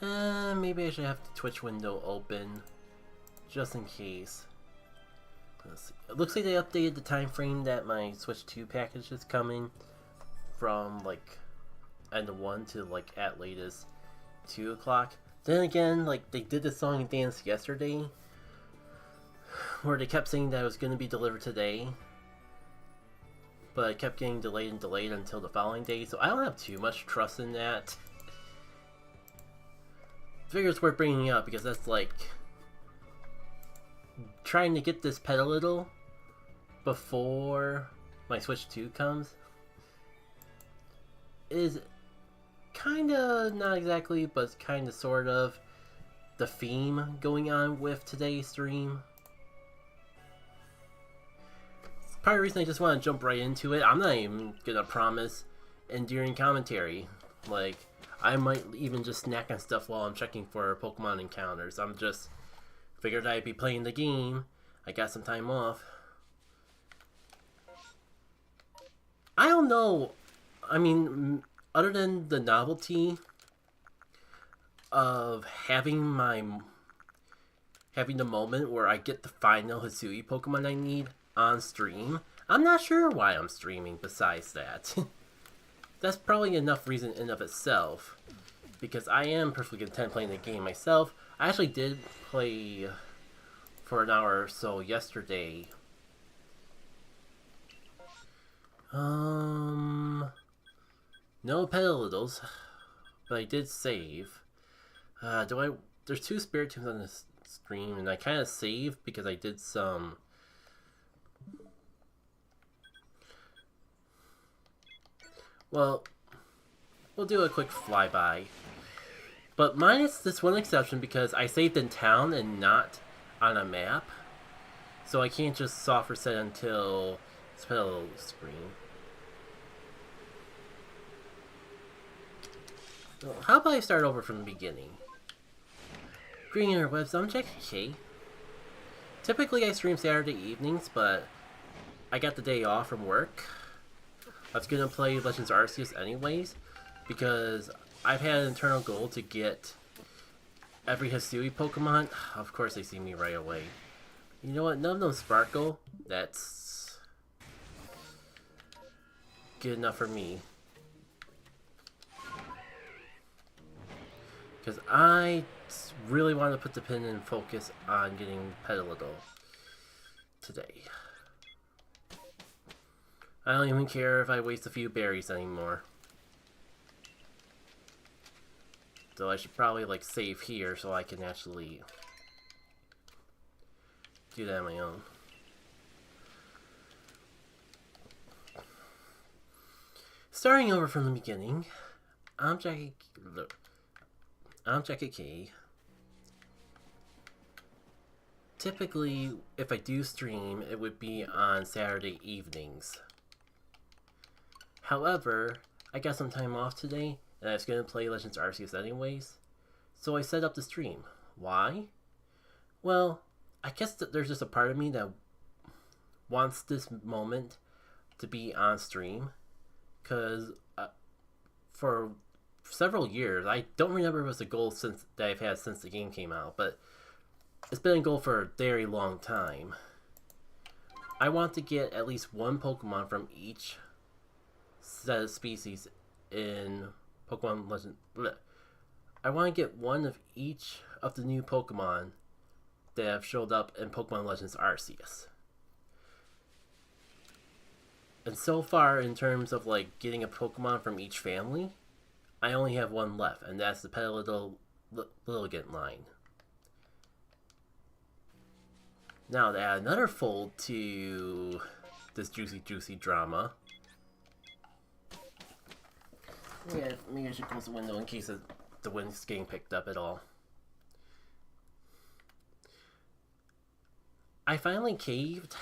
Maybe I should have the Twitch window open, just in case. Let's see. It looks like they updated the time frame that my Switch 2 package is coming from, like, end of 1 to, like, at latest 2 o'clock. Then again, like, they did the song and dance yesterday, where they kept saying that it was going to be delivered today, but it kept getting delayed and delayed until the following day, so I don't have too much trust in that. I figure it's worth bringing up because that's like trying to get this Petlili before my Switch 2 comes is kinda, not exactly, but kinda sort of the theme going on with today's stream. Part of the reason I just want to jump right into it, I'm not even gonna promise enduring commentary. Like, I might even just snack on stuff while I'm checking for Pokemon encounters. I'm just figured I'd be playing the game. I got some time off. I don't know. I mean, other than the novelty of having the moment where I get the final Hisui Pokemon I need on stream, I'm not sure why I'm streaming besides that. That's probably enough reason in of itself, because I am perfectly content playing the game myself. I actually did play for an hour or so yesterday. No Petalittles, but I did save. There's 2 Spiritombs on this screen, and I kind of saved because I did some... Well, we'll do a quick flyby. But minus this one exception, because I saved in town and not on a map. So I can't just soft reset until spell screen. So how about I start over from the beginning? Greeting interwebs, I'm Jack K. Typically I stream Saturday evenings, but I got the day off from work. I was gonna play Legends Arceus anyways, because I've had an internal goal to get every Hisui Pokemon. Of course they see me right away. You know what? None of them sparkle. That's good enough for me. Because I really want to put the pin and focus on getting Petlili today. I don't even care if I waste a few berries anymore. Though I should probably like save here so I can actually do that on my own. Starting over from the beginning, I'm Jackie K. Typically, if I do stream, it would be on Saturday evenings. However, I got some time off today, and I was going to play Legends Arceus anyways, so I set up the stream. Why? Well, I guess that there's just a part of me that wants this moment to be on stream, because for several years, I don't remember if it was a goal that I've had since the game came out, but it's been a goal for a very long time. I want to get at least one Pokemon from each set of species in Pokemon Legend. I want to get one of each of the new Pokemon that have showed up in Pokemon Legends Arceus. And so far, in terms of like getting a Pokemon from each family, I only have one left, and that's the Petlili line. Now to add another fold to this juicy drama. Yeah, maybe I should close the window in case the wind's getting picked up at all. I finally caved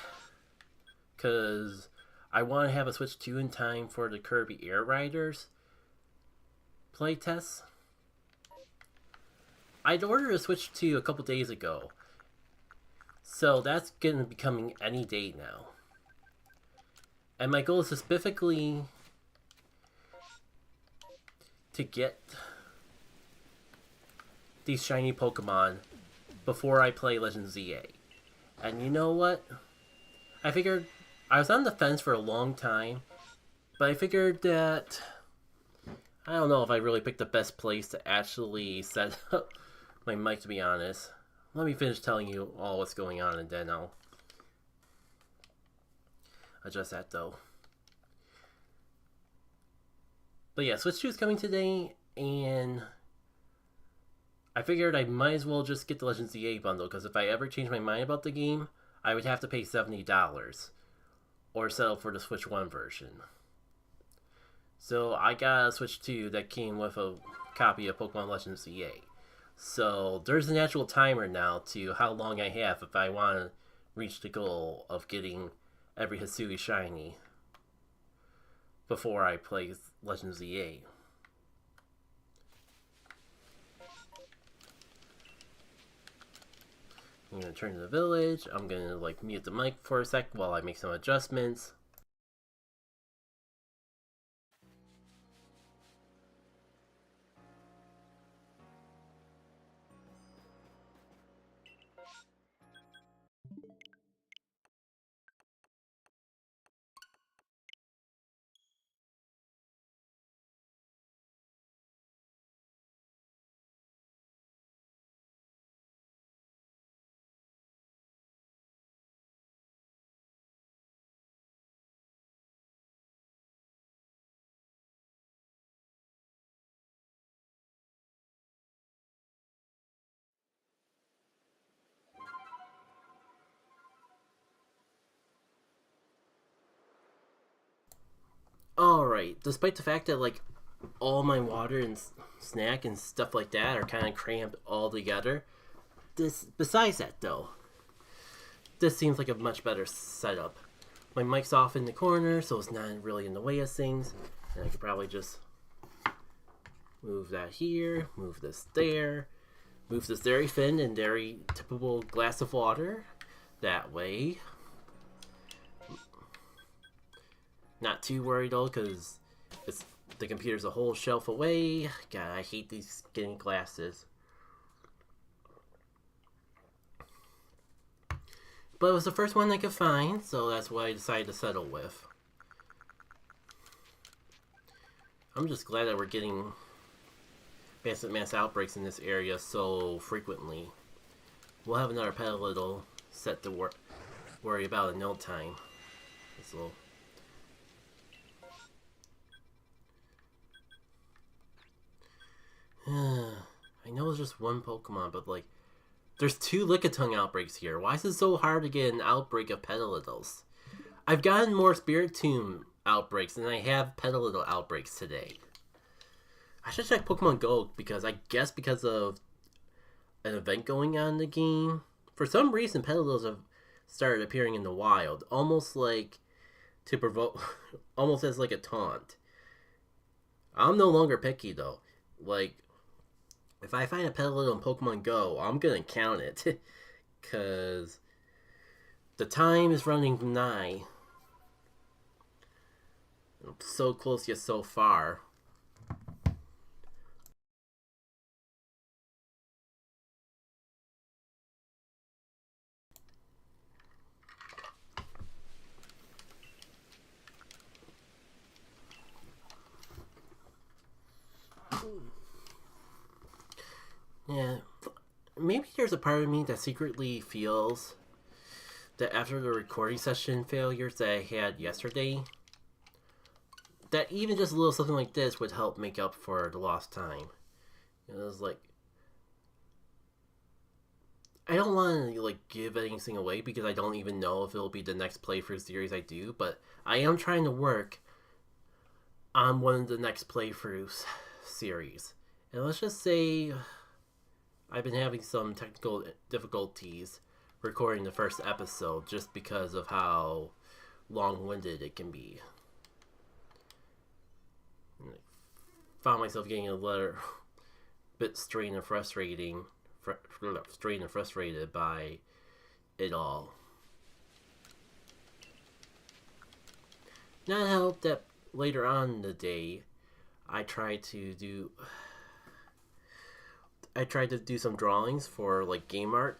because I want to have a Switch 2 in time for the Kirby Air Riders playtests. I'd ordered a Switch 2 a couple days ago, so that's going to be coming any day now. And my goal is specifically to get these shiny Pokemon before I play Legends ZA. And you know what? I figured I was on the fence for a long time, but I figured that I don't know if I really picked the best place to actually set up my mic, to be honest. Let me finish telling you all what's going on, and then I'll adjust that though. But yeah, Switch 2 is coming today, and I figured I might as well just get the Legends ZA bundle, because if I ever change my mind about the game, I would have to pay $70 or settle for the Switch 1 version. So I got a Switch 2 that came with a copy of Pokemon Legends ZA. So there's an actual timer now to how long I have if I want to reach the goal of getting every Hisui shiny before I play Legends ZA. I'm gonna turn to the village. I'm gonna mute the mic for a sec while I make some adjustments. Alright, despite the fact that all my water and snack and stuff like that are kind of cramped all together, besides that though, this seems like a much better setup. My mic's off in the corner, so it's not really in the way of things, and I could probably just move that here, move this there, move this very thin and very typical glass of water that way. Not too worried though, because the computer's a whole shelf away. God, I hate these skinny glasses. But it was the first one I could find, so that's what I decided to settle with. I'm just glad that we're getting mass outbreaks in this area so frequently. We'll have another Petlili set to worry about in no time. So I know it's just one Pokemon, but there's 2 Lickitung outbreaks here. Why is it so hard to get an outbreak of Petalitos? I've gotten more Spiritomb outbreaks than I have Petalito outbreaks today. I should check Pokemon Go, because I guess because of an event going on in the game, for some reason Petalitos have started appearing in the wild, almost to provoke, almost as a taunt. I'm no longer picky though. If I find a Petalito in Pokemon Go, I'm gonna count it. Cause the time is running nigh. I'm so close yet so far. Yeah, maybe there's a part of me that secretly feels that after the recording session failures that I had yesterday, that even just a little something like this would help make up for the lost time. It was I don't want to give anything away, because I don't even know if it'll be the next playthrough series I do, but I am trying to work on one of the next playthroughs series. And let's just say I've been having some technical difficulties recording the first episode just because of how long-winded it can be. I found myself getting a little bit strained and frustrated by it all. Not help that later on in the day, I I tried to do some drawings for like game art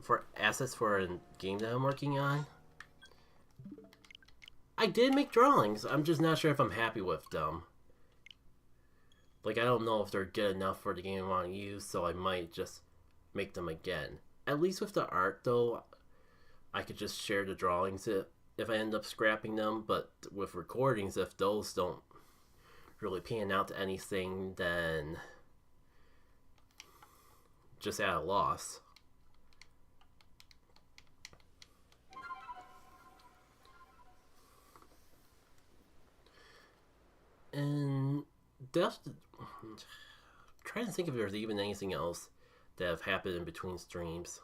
for assets for a game that I'm working on. I did make drawings. I'm just not sure if I'm happy with them. Like, I don't know if they're good enough for the game I want to use, so I might just make them again. At least with the art, though, I could just share the drawings if I end up scrapping them. But with recordings, if those don't really pan out to anything, then just at a loss. And that's trying to think if there's even anything else that have happened in between streams.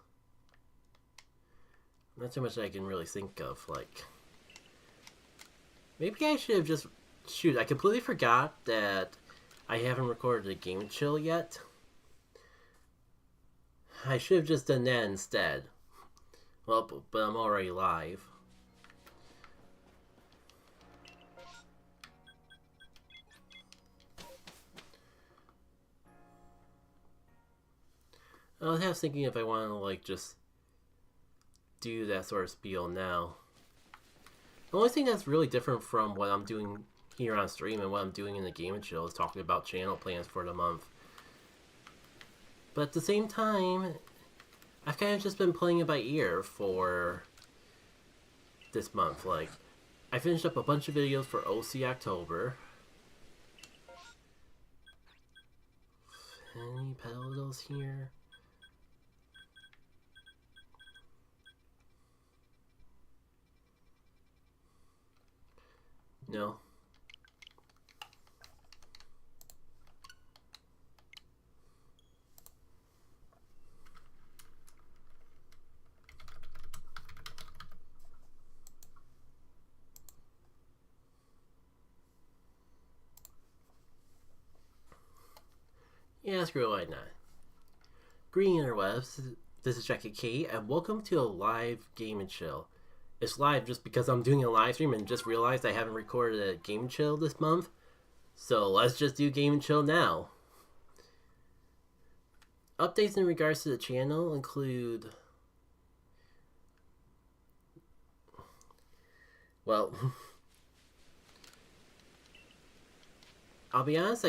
Not too much that I can really think of. Like, maybe I should have just... Shoot, I completely forgot that I haven't recorded a Game Chill yet. I should have just done that instead. Well, but I'm already live. I was thinking if I want to, like, just do that sort of spiel now. The only thing that's really different from what I'm doing here on stream and what I'm doing in the Game and Chill is talking about channel plans for the month. But at the same time, I've kind of just been playing it by ear for this month. Like, I finished up a bunch of videos for OC October. Any pedals here? No. Yeah, screw why not. Green interwebs, this is Jackie K, and welcome to a live Game and Chill. It's live just because I'm doing a live stream and just realized I haven't recorded a Game and Chill this month. So let's just do Game and Chill now. Updates in regards to the channel include... Well... I'll be honest,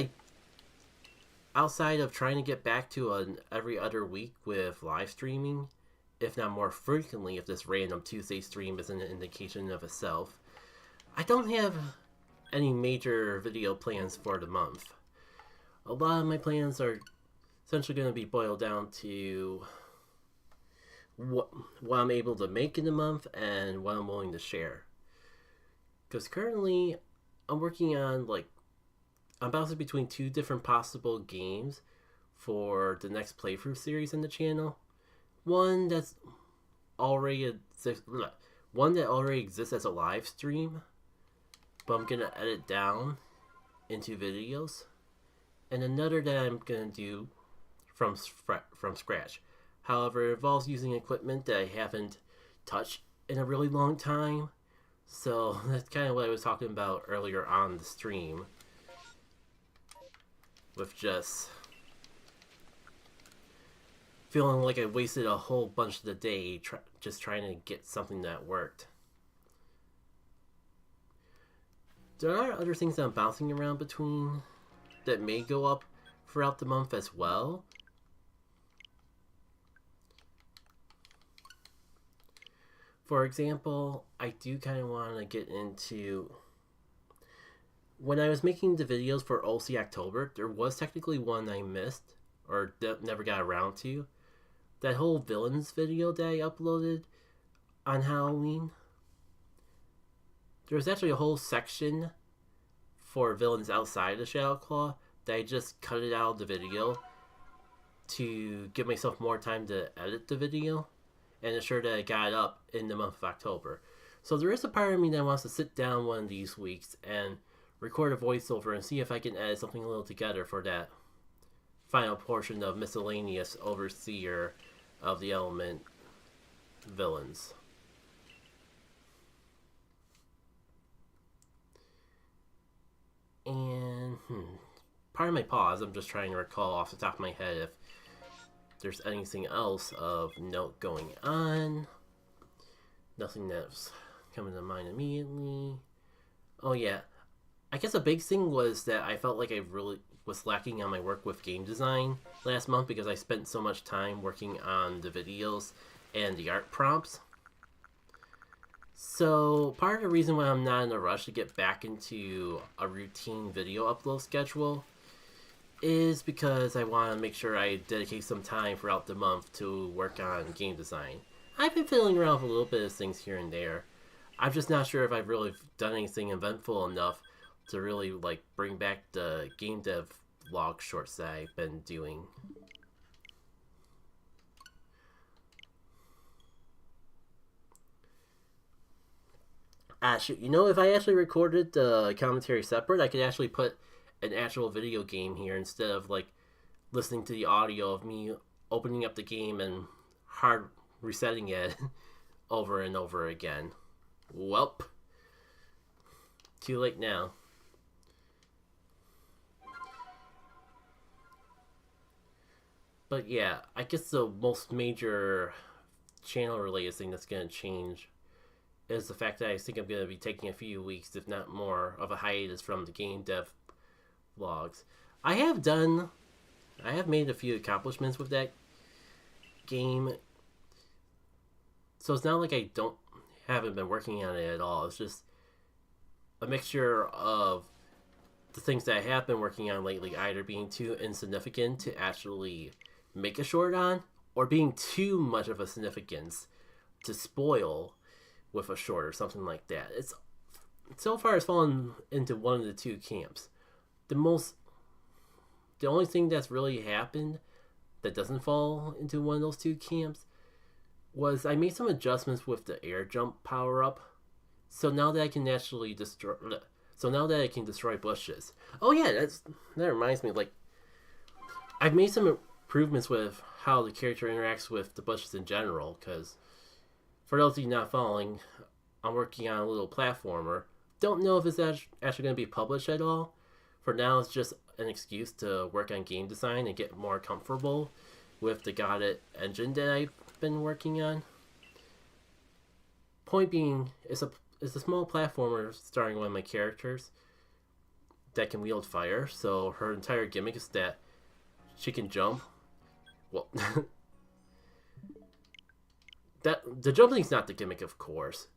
outside of trying to get back to an every other week with live streaming, if not more frequently if this random Tuesday stream is an indication of itself, I don't have any major video plans for the month. A lot of my plans are essentially going to be boiled down to what I'm able to make in the month and what I'm willing to share. Because currently, I'm working on, like, I'm bouncing between two different possible games for the next playthrough series in the channel. One that already exists as a live stream, but I'm gonna edit down into videos, and another that I'm gonna do from scratch. However, it involves using equipment that I haven't touched in a really long time, so that's kind of what I was talking about earlier on the stream, with just feeling like I wasted a whole bunch of the day just trying to get something that worked. There are other things that I'm bouncing around between that may go up throughout the month as well. For example, I do kind of want to get into... When I was making the videos for OC October, there was technically one I missed, or never got around to. That whole villains video that I uploaded on Halloween. There was actually a whole section for villains outside of Shadowclaw that I just cut it out of the video to give myself more time to edit the video and ensure that I got it up in the month of October. So there is a part of me that wants to sit down one of these weeks and record a voiceover and see if I can edit something a little together for that final portion of Miscellaneous Overseer of the Element Villains. And, part of my pause, I'm just trying to recall off the top of my head if there's anything else of note going on. Nothing that's coming to mind immediately. Oh yeah, I guess a big thing was that I felt like I really was lacking on my work with game design last month because I spent so much time working on the videos and the art prompts. So part of the reason why I'm not in a rush to get back into a routine video upload schedule is because I want to make sure I dedicate some time throughout the month to work on game design. I've been fiddling around with a little bit of things here and there. I'm just not sure if I've really done anything eventful enough to really like bring back the game dev vlog shorts that I've been doing. Shoot, you know, if I actually recorded the commentary separate, I could actually put an actual video game here instead of like listening to the audio of me opening up the game and hard resetting it over and over again. Welp. Too late now. But yeah, I guess the most major channel related thing that's going to change is the fact that I think I'm going to be taking a few weeks, if not more, of a hiatus from the game dev vlogs. I have made a few accomplishments with that game, so it's not like I haven't been working on it at all. It's just a mixture of the things that I have been working on lately either being too insignificant to actually make a short on, or being too much of a significance to spoil with a short or something like that. It's so far it's fallen into one of the two camps. The only thing that's really happened that doesn't fall into one of those two camps was I made some adjustments with the air jump power up. So now that I can actually destroy bushes. Oh yeah, that reminds me, like I've made some improvements with how the character interacts with the bushes in general, because for those of you not following, I'm working on a little platformer. Don't know if it's actually going to be published at all. For now, it's just an excuse to work on game design and get more comfortable with the Godit engine that I've been working on. Point being, it's a small platformer starring one of my characters that can wield fire. So her entire gimmick is that she can jump. Well, the jumping's not the gimmick, of course,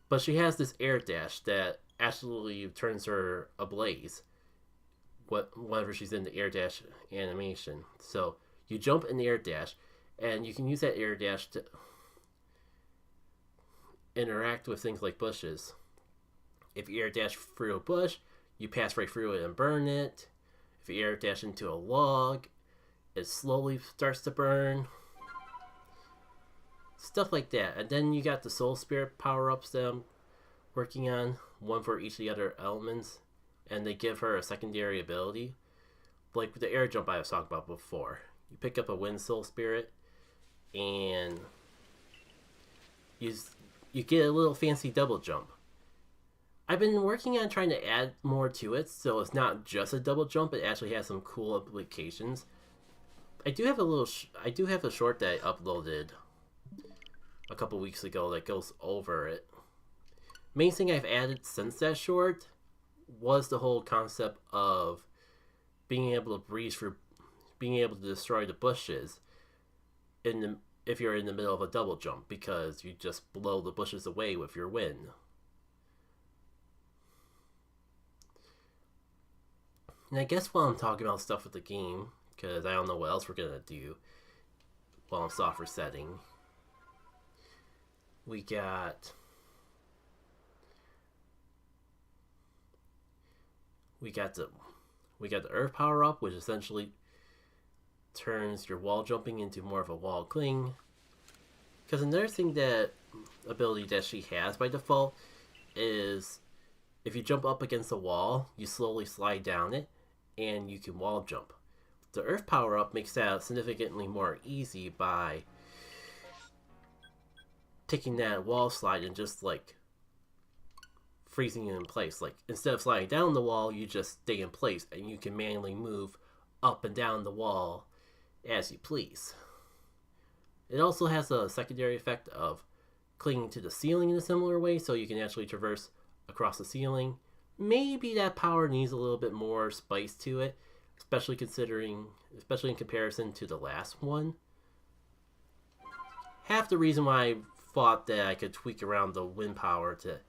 but she has this air dash that actually turns her ablaze whenever she's in the air dash animation. So you jump in the air dash, and you can use that air dash to interact with things like bushes. If you air dash through a bush, you pass right through it and burn it. If you air dash into a log, it slowly starts to burn. Stuff like that. And then you got the soul spirit power-ups that I'm working on, one for each of the other elements, and they give her a secondary ability, like the air jump I was talking about before. You pick up a wind soul spirit, and you get a little fancy double jump. I've been working on trying to add more to it, so it's not just a double jump. It actually has some cool applications. I do have a short that I uploaded a couple weeks ago that goes over it. Main thing I've added since that short was the whole concept of being able to breeze through, being able to destroy the bushes if you're in the middle of a double jump, because you just blow the bushes away with your wind. And I guess while I'm talking about stuff with the game, because I don't know what else we're gonna do while I'm soft resetting, we got the earth power up, which essentially turns your wall jumping into more of a wall cling. Because another thing ability that she has by default is if you jump up against a wall, you slowly slide down it and you can wall jump. The earth power up makes that significantly more easy by taking that wall slide and just like freezing it in place. Like instead of sliding down the wall, you just stay in place and you can manually move up and down the wall as you please. It also has a secondary effect of clinging to the ceiling in a similar way, so you can actually traverse across the ceiling. Maybe that power needs a little bit more spice to it, especially in comparison to the last one. Half the reason why I thought that I could tweak around the wind power to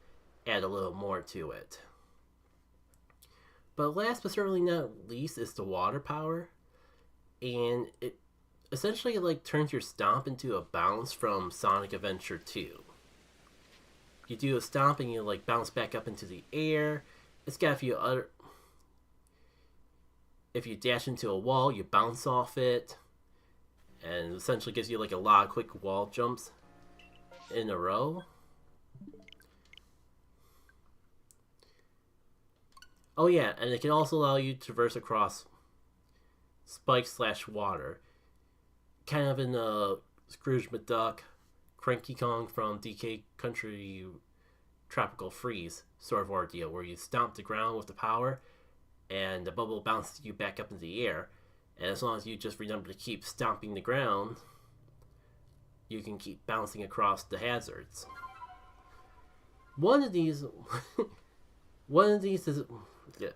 add a little more to it. But last but certainly not least is the water power, and it essentially like turns your stomp into a bounce from Sonic Adventure 2. You do a stomp and you like bounce back up into the air. It's got a few other. If you dash into a wall, you bounce off it, and essentially gives you like a lot of quick wall jumps in a row. Oh yeah, and it can also allow you to traverse across spikes / water. Kind of in the Scrooge McDuck, Cranky Kong from DK Country Tropical Freeze sort of ordeal, where you stomp the ground with the power, and the bubble bounces you back up into the air. And as long as you just remember to keep stomping the ground, you can keep bouncing across the hazards. One of these is yeah.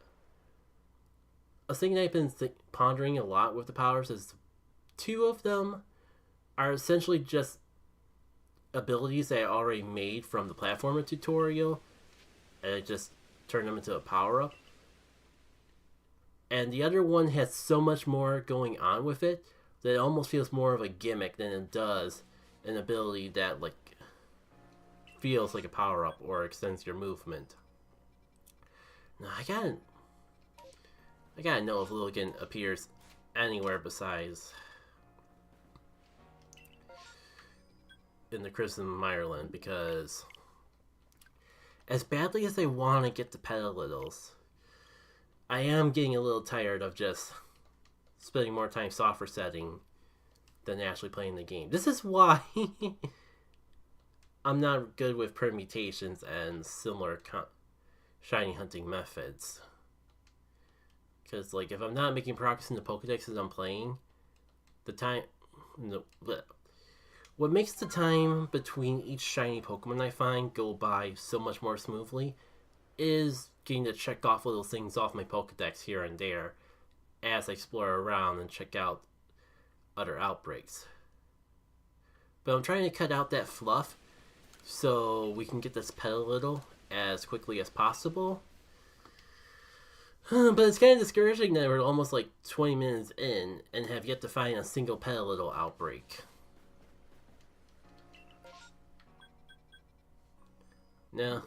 A thing that I've been pondering a lot with the powers is 2 of them are essentially just abilities that I already made from the platformer tutorial, and I just turned them into a power-up. And the other one has so much more going on with it that it almost feels more of a gimmick than it does an ability that like feels like a power-up or extends your movement. Now I gotta know if Lilligan appears anywhere besides in the Crimson Mireland, because as badly as I want to get the Petalittles, I am getting a little tired of just spending more time software setting than actually playing the game. This is why I'm not good with permutations and similar shiny hunting methods. Because, like, if I'm not making progress in the Pokedex as I'm playing, the time... What makes the time between each shiny Pokemon I find go by so much more smoothly is getting to check off little things off my Pokedex here and there as I explore around and check out other outbreaks. But I'm trying to cut out that fluff so we can get this Petalittle as quickly as possible. But it's kind of discouraging that we're almost like 20 minutes in and have yet to find a single Petalittle outbreak. No.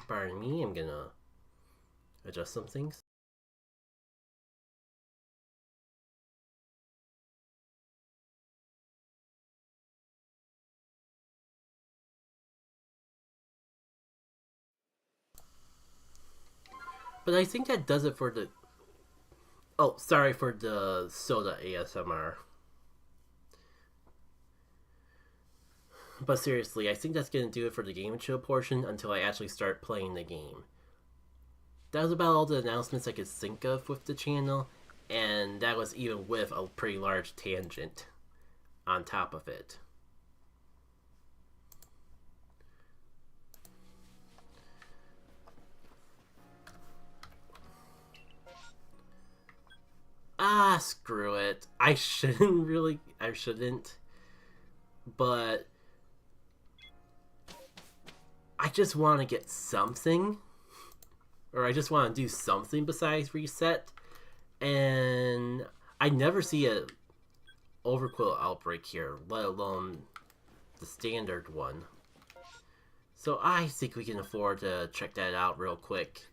Pardon me, I'm gonna adjust some things. But I think that does it for the... Oh, sorry for the soda ASMR. But seriously, I think that's going to do it for the game show portion until I actually start playing the game. That was about all the announcements I could think of with the channel, and that was even with a pretty large tangent on top of it. Ah, screw it. I shouldn't. But I just want to get something. Or I just want to do something besides reset. And I never see a Overquill outbreak here, let alone the standard one. So I think we can afford to check that out real quick.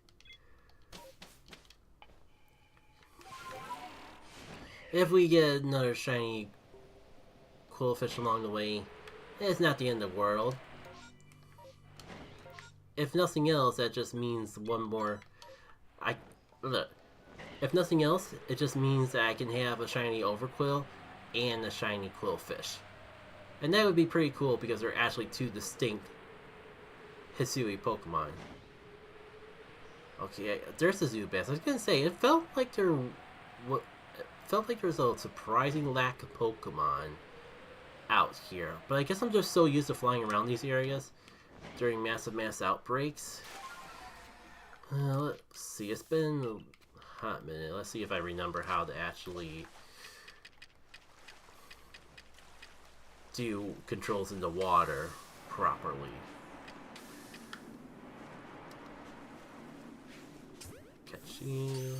If we get another shiny Qwilfish along the way, it's not the end of the world. If nothing else, that just means one more... If nothing else, it just means that I can have a shiny Overquill and a shiny Qwilfish. And that would be pretty cool because they're actually two distinct Hisui Pokemon. Okay, there's the Zubat. I was gonna say, it felt like there was a surprising lack of Pokemon out here. But I guess I'm just so used to flying around these areas during mass outbreaks. Let's see, it's been a hot minute. Let's see if I remember how to actually do controls in the water properly. Catch you.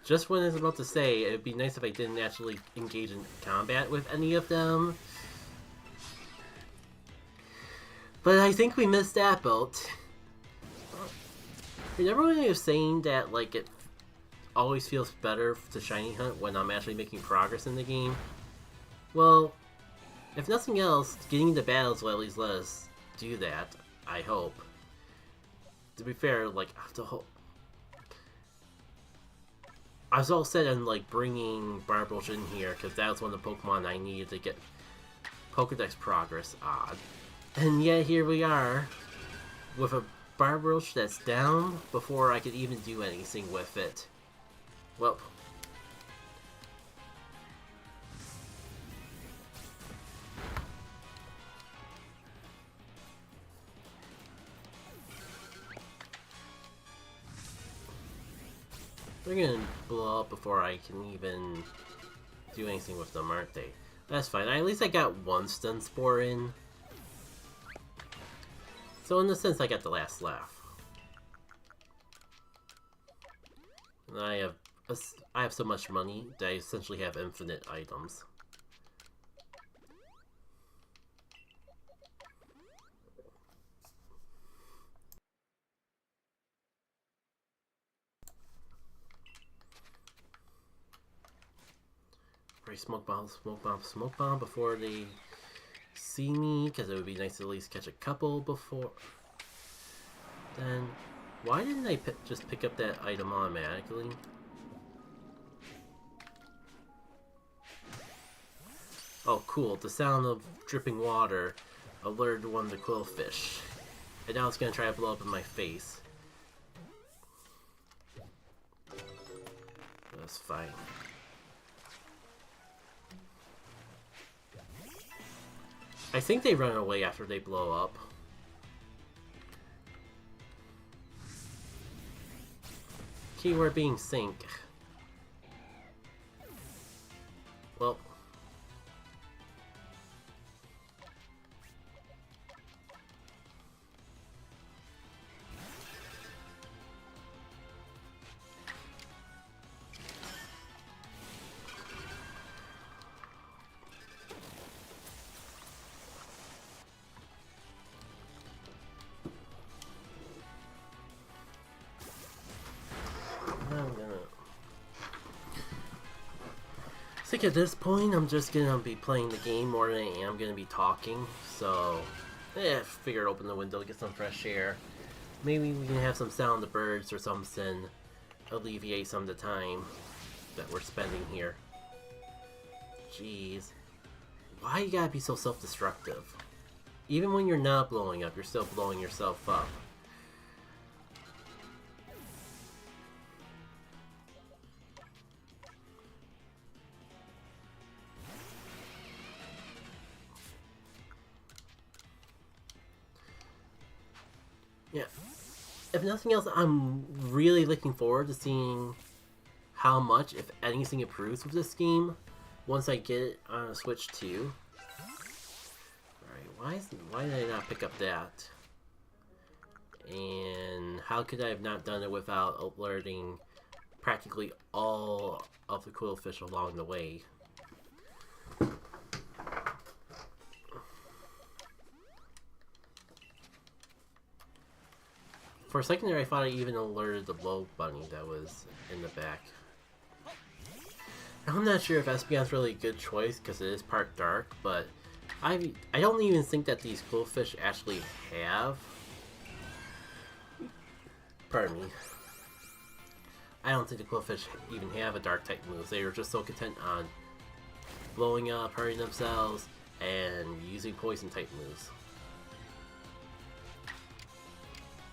Just when I was about to say, it would be nice if I didn't actually engage in combat with any of them. But I think we missed that boat. Remember when I was saying that, like, it always feels better to shiny hunt when I'm actually making progress in the game? Well, if nothing else, getting into battles will at least let us do that, I hope. To be fair, like, I was all set on, like, bringing Barbroach in here, because that was one of the Pokemon I needed to get Pokedex progress on. And yet, here we are, with a Barbroach that's down before I could even do anything with it. Well. They're gonna blow up before I can even do anything with them, aren't they? That's fine. At least I got one Stun Spore in. So in a sense, I got the last laugh. And I have so much money that I essentially have infinite items. Smoke bomb before they see me, because it would be nice to at least catch a couple before. Then, why didn't I just pick up that item automatically? Oh, cool. The sound of dripping water alerted one of the Qwilfish. And now it's going to try to blow up in my face. That's fine. I think they run away after they blow up. Keyword being sync. Well. I think at this point, I'm just gonna be playing the game more than I am gonna be talking. So, figure open the window, get some fresh air. Maybe we can have some sound of birds or something, alleviate some of the time that we're spending here. Jeez. Why you gotta be so self-destructive? Even when you're not blowing up, you're still blowing yourself up. Yeah. If nothing else, I'm really looking forward to seeing how much, if anything, improves with this game once I get it on Switch 2. Alright, why did I not pick up that? And how could I have not done it without alerting practically all of the Qwilfish along the way? For a second there, I thought I even alerted the blow bunny that was in the back. I'm not sure if Espeon's really a good choice because it is part dark, but I don't even think that these Qwilfish actually have. Pardon me. I don't think the Qwilfish even have a dark type move. They were just so content on blowing up, hurting themselves, and using poison type moves.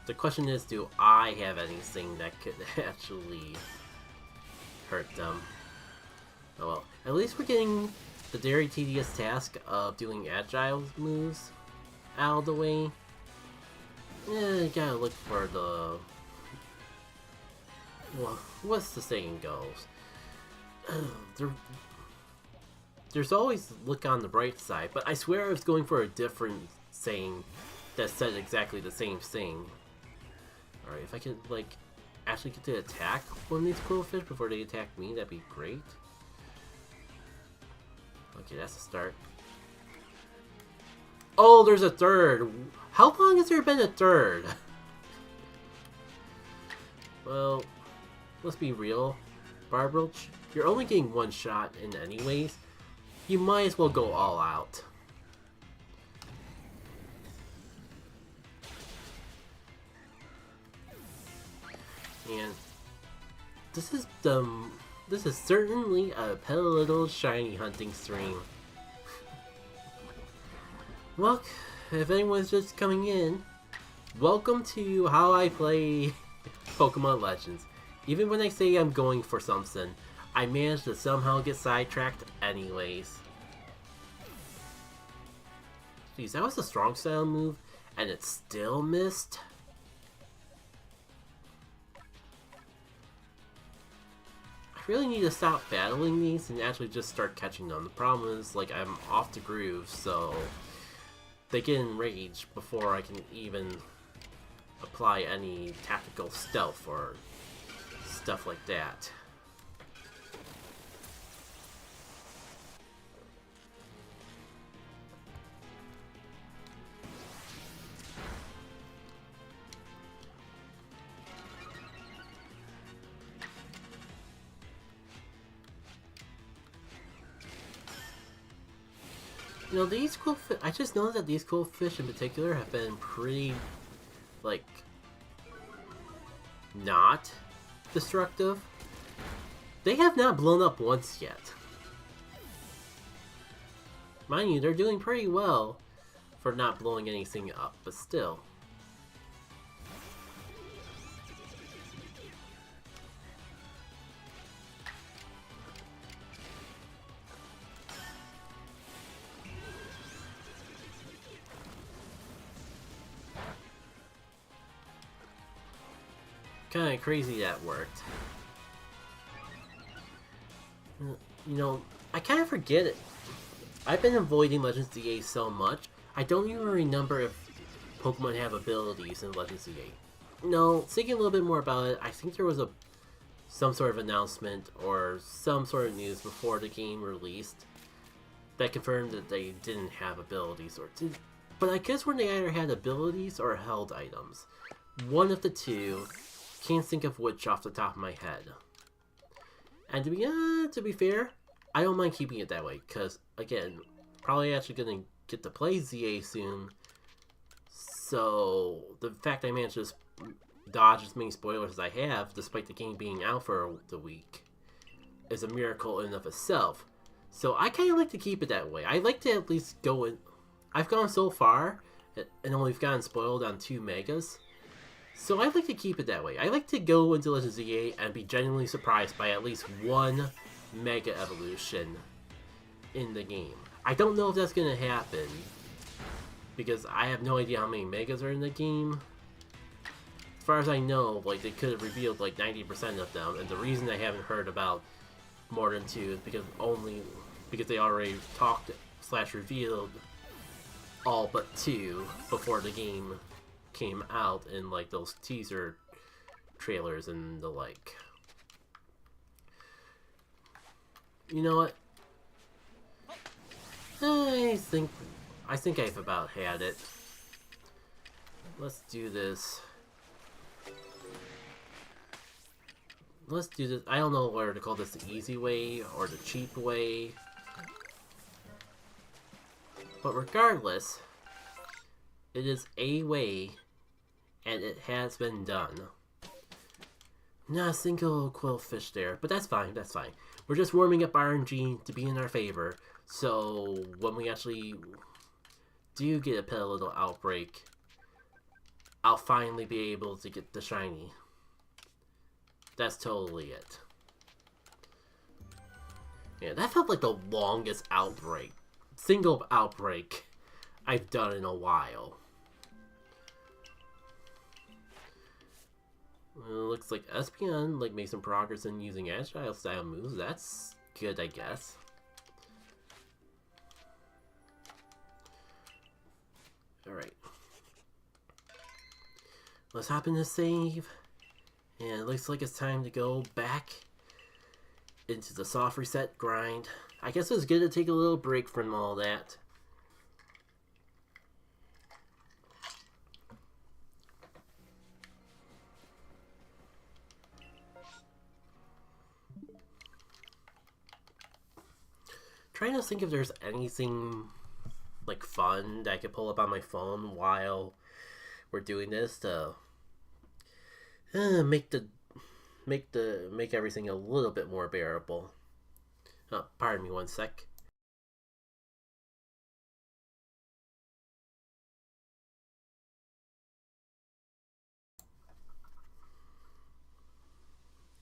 The question is, do I have anything that could actually hurt them? Oh well, at least we're getting the very tedious task of doing agile moves out of the way. You gotta look for the... well, what's the saying goes? There's always look on the bright side, but I swear I was going for a different saying that said exactly the same thing. Alright, if I could, like, actually get to attack one of these Qwilfish before they attack me, that'd be great. Okay, that's a start. Oh, there's a third! How long has there been a third? Well, let's be real. Barbroach, you're only getting one shot in anyways. You might as well go all out. And this is certainly a little shiny hunting stream. Well, if anyone's just coming in, welcome to how I play Pokemon Legends. Even when I say I'm going for something, I manage to somehow get sidetracked anyways. Jeez, that was a strong style move, and it still missed? I really need to stop battling these and actually just start catching them. The problem is, like, I'm off the groove, so they get enraged before I can even apply any tactical stealth or stuff like that. You know, these Qwilfish, I just know that these Qwilfish in particular have been pretty, like, not destructive. They have not blown up once yet. Mind you, they're doing pretty well for not blowing anything up, but still. Kinda crazy that worked. You know, I kinda forget it. I've been avoiding Legends ZA so much, I don't even remember if Pokemon have abilities in Legends ZA. No, thinking a little bit more about it, I think there was some sort of announcement or some sort of news before the game released that confirmed that they didn't have abilities but I guess when they either had abilities or held items. One of the two. Can't think of which off the top of my head. And to be fair, I don't mind keeping it that way, because, again, probably actually gonna get to play ZA soon, so the fact I managed to dodge as many spoilers as I have, despite the game being out for the week, is a miracle in and of itself. So I kind of like to keep it that way. I like to at least go in. I've gone so far, and only gotten spoiled on 2 megas, so I like to keep it that way. I like to go into Legends ZA and be genuinely surprised by at least 1 Mega Evolution in the game. I don't know if that's going to happen, because I have no idea how many Megas are in the game. As far as I know, like, they could have revealed like 90% of them, and the reason I haven't heard about more than 2 is because they already talked / revealed all but 2 before the game came out in like those teaser trailers and the like. You know what? I think I've about had it. Let's do this. I don't know whether to call this the easy way or the cheap way. But regardless, it is a way, and it has been done. Not a single Qwilfish there, but that's fine, that's fine. We're just warming up RNG to be in our favor, so when we actually do get a Petlili outbreak, I'll finally be able to get the shiny. That's totally it. Yeah, that felt like the longest single outbreak I've done in a while. Looks like SPN made some progress in using agile style moves. That's good, I guess. Alright. Let's hop in the save. And it looks like it's time to go back into the soft reset grind. I guess it was good to take a little break from all that. Trying to think if there's anything fun that I could pull up on my phone while we're doing this to make everything a little bit more bearable. Oh, pardon me one sec.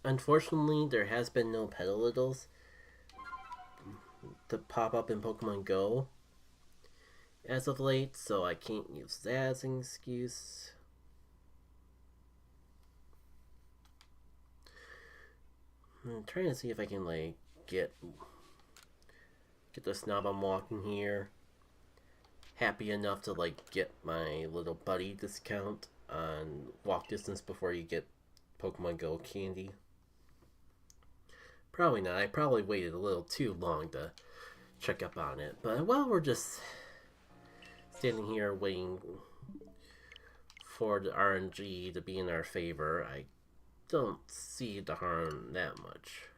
Unfortunately, there has been no Petlili to pop up in Pokemon Go as of late, so I can't use that as an excuse. I'm trying to see if I can get the snob I'm walking here happy enough to get my little buddy discount on walk distance before you get Pokemon Go candy. Probably not. I probably waited a little too long to check up on it. But while we're just standing here waiting for the RNG to be in our favor, I don't see the harm that much.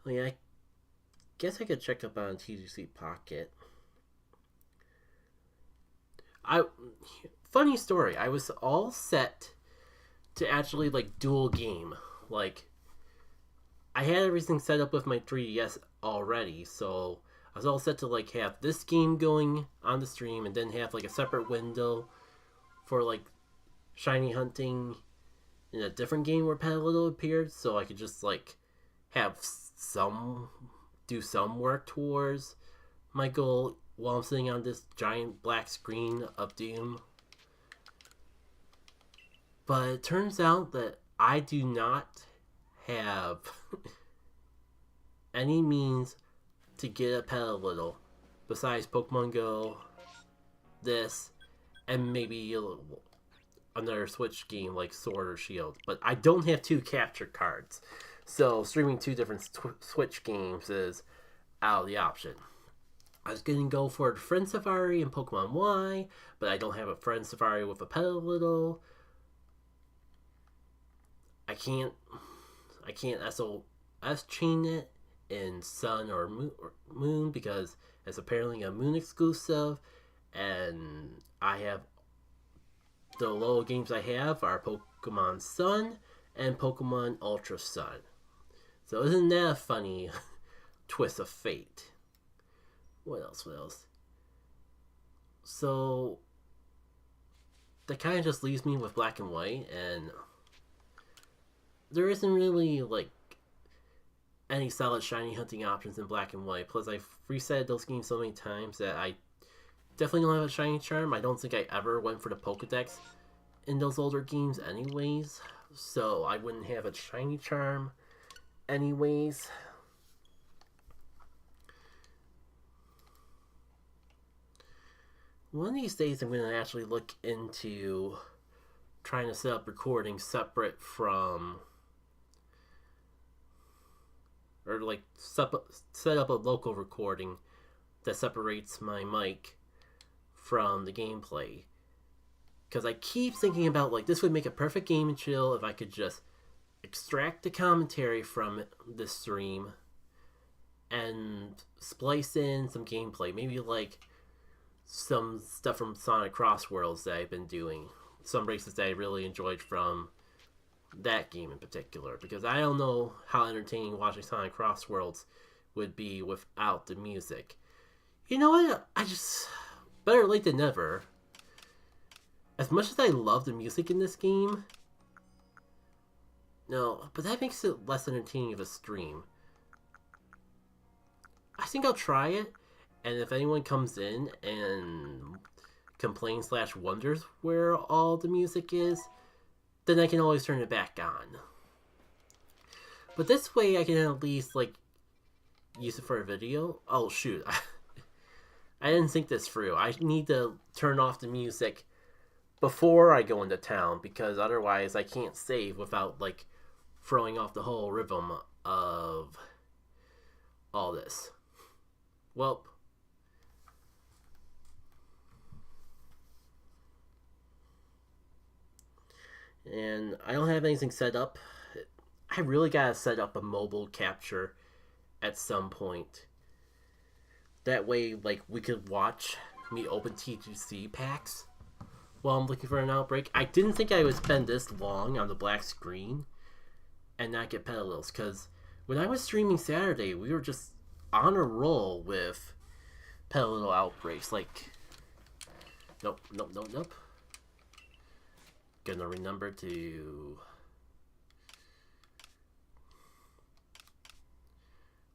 I mean, I guess I could check up on TGC Pocket. Funny story, I was all set to actually dual game. I had everything set up with my 3DS already, so I was all set to have this game going on the stream and then have a separate window for shiny hunting in a different game where Petlili appeared, so I could just have do some work towards my goal while I'm sitting on this giant black screen of doom. But it turns out that I do not have any means to get a Petlili besides Pokemon Go, this, and maybe another Switch game like Sword or Shield. But I don't have 2 capture cards, so streaming 2 different Switch games is out of the option. I was going to go for a Friend Safari and Pokemon Y, but I don't have a Friend Safari with a Petlili. I can't SOS chain it in Sun or Moon because it's apparently a Moon exclusive, and I have the low games I have are Pokemon Sun and Pokemon Ultra Sun. So isn't that a funny twist of fate? What else? So that kind of just leaves me with Black and White, and there isn't really any solid shiny hunting options in Black and White. Plus, I've reset those games so many times that I definitely don't have a shiny charm. I don't think I ever went for the Pokedex in those older games anyways, so I wouldn't have a shiny charm anyways. One of these days I'm going to actually look into trying to set up recording separate from, or set up a local recording that separates my mic from the gameplay. Because I keep thinking about this would make a perfect game and chill if I could just extract the commentary from this stream and splice in some gameplay. Maybe some stuff from Sonic Cross Worlds that I've been doing. some races that I really enjoyed from that game in particular, because I don't know how entertaining watching Sonic Cross Worlds would be without the music. You know what? I just... better late than never. As much as I love the music in this game... No, but that makes it less entertaining of a stream. I think I'll try it, and if anyone comes in and complains / wonders where all the music is, then I can always turn it back on. But this way I can at least, like, use it for a video. Oh, shoot. I didn't think this through. I need to turn off the music before I go into town, because otherwise I can't save without, like, throwing off the whole rhythm of all this. Well, and I don't have anything set up. I really gotta set up a mobile capture at some point. That way, like, we could watch me open TGC packs while I'm looking for an outbreak. I didn't think I would spend this long on the black screen and not get Petlils, because when I was streaming Saturday, we were just on a roll with Petlil outbreaks. Like, nope. Gonna remember to...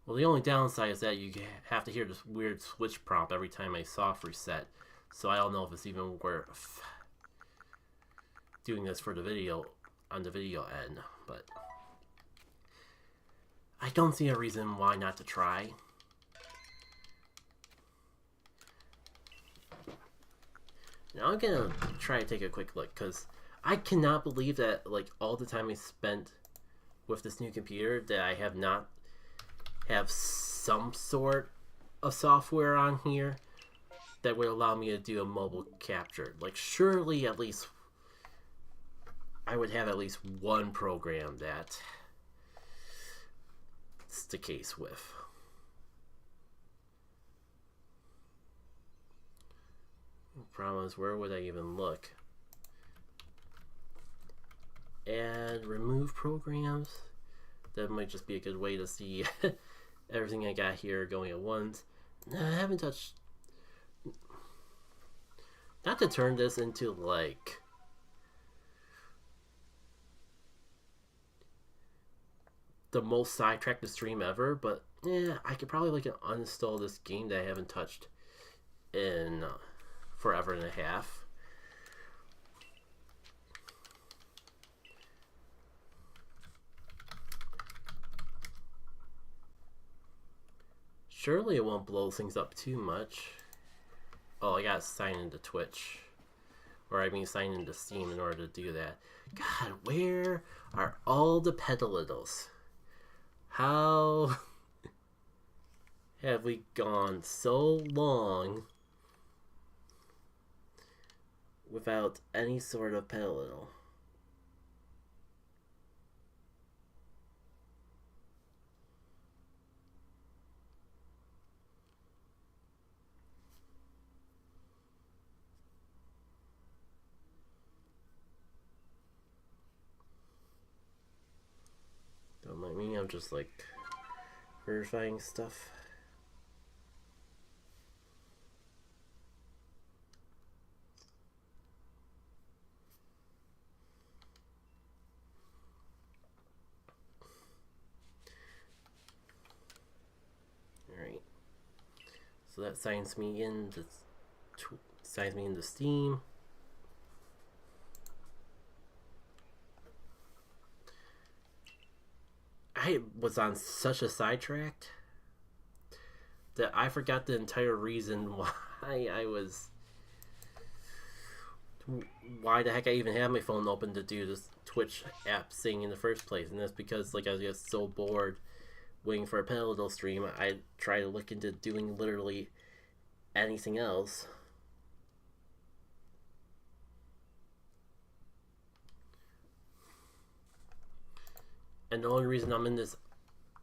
Well, the only downside is that you have to hear this weird switch prompt every time I soft reset, so I don't know if it's even worth doing this for the video, on the video end, but I don't see a reason why not to try. Now I'm gonna try to take a quick look, because I cannot believe that, like, all the time I spent with this new computer, that I have not have some sort of software on here that would allow me to do a mobile capture. Like, surely at least I would have at least one program that's the case with. Problem is, where would I even look? Add, remove programs. That might just be a good way to see everything I got here going at once. I haven't touched... Not to turn this into, like, the most sidetracked stream ever, but yeah, I could probably, like, uninstall this game that I haven't touched in forever and a half. Surely it won't blow things up too much. Oh, I gotta sign into Twitch. Or I mean sign into Steam in order to do that. God, where are all the Petlils? How have we gone so long without any sort of Petlil? Don't mind me, I'm just like verifying stuff. Alright. So that signs me into Steam. I was on such a sidetrack that I forgot the entire reason why why the heck I even have my phone open to do this Twitch app thing in the first place. And that's because, like, I was just so bored waiting for a Petlil stream, I tried to look into doing literally anything else. And the only reason I'm in this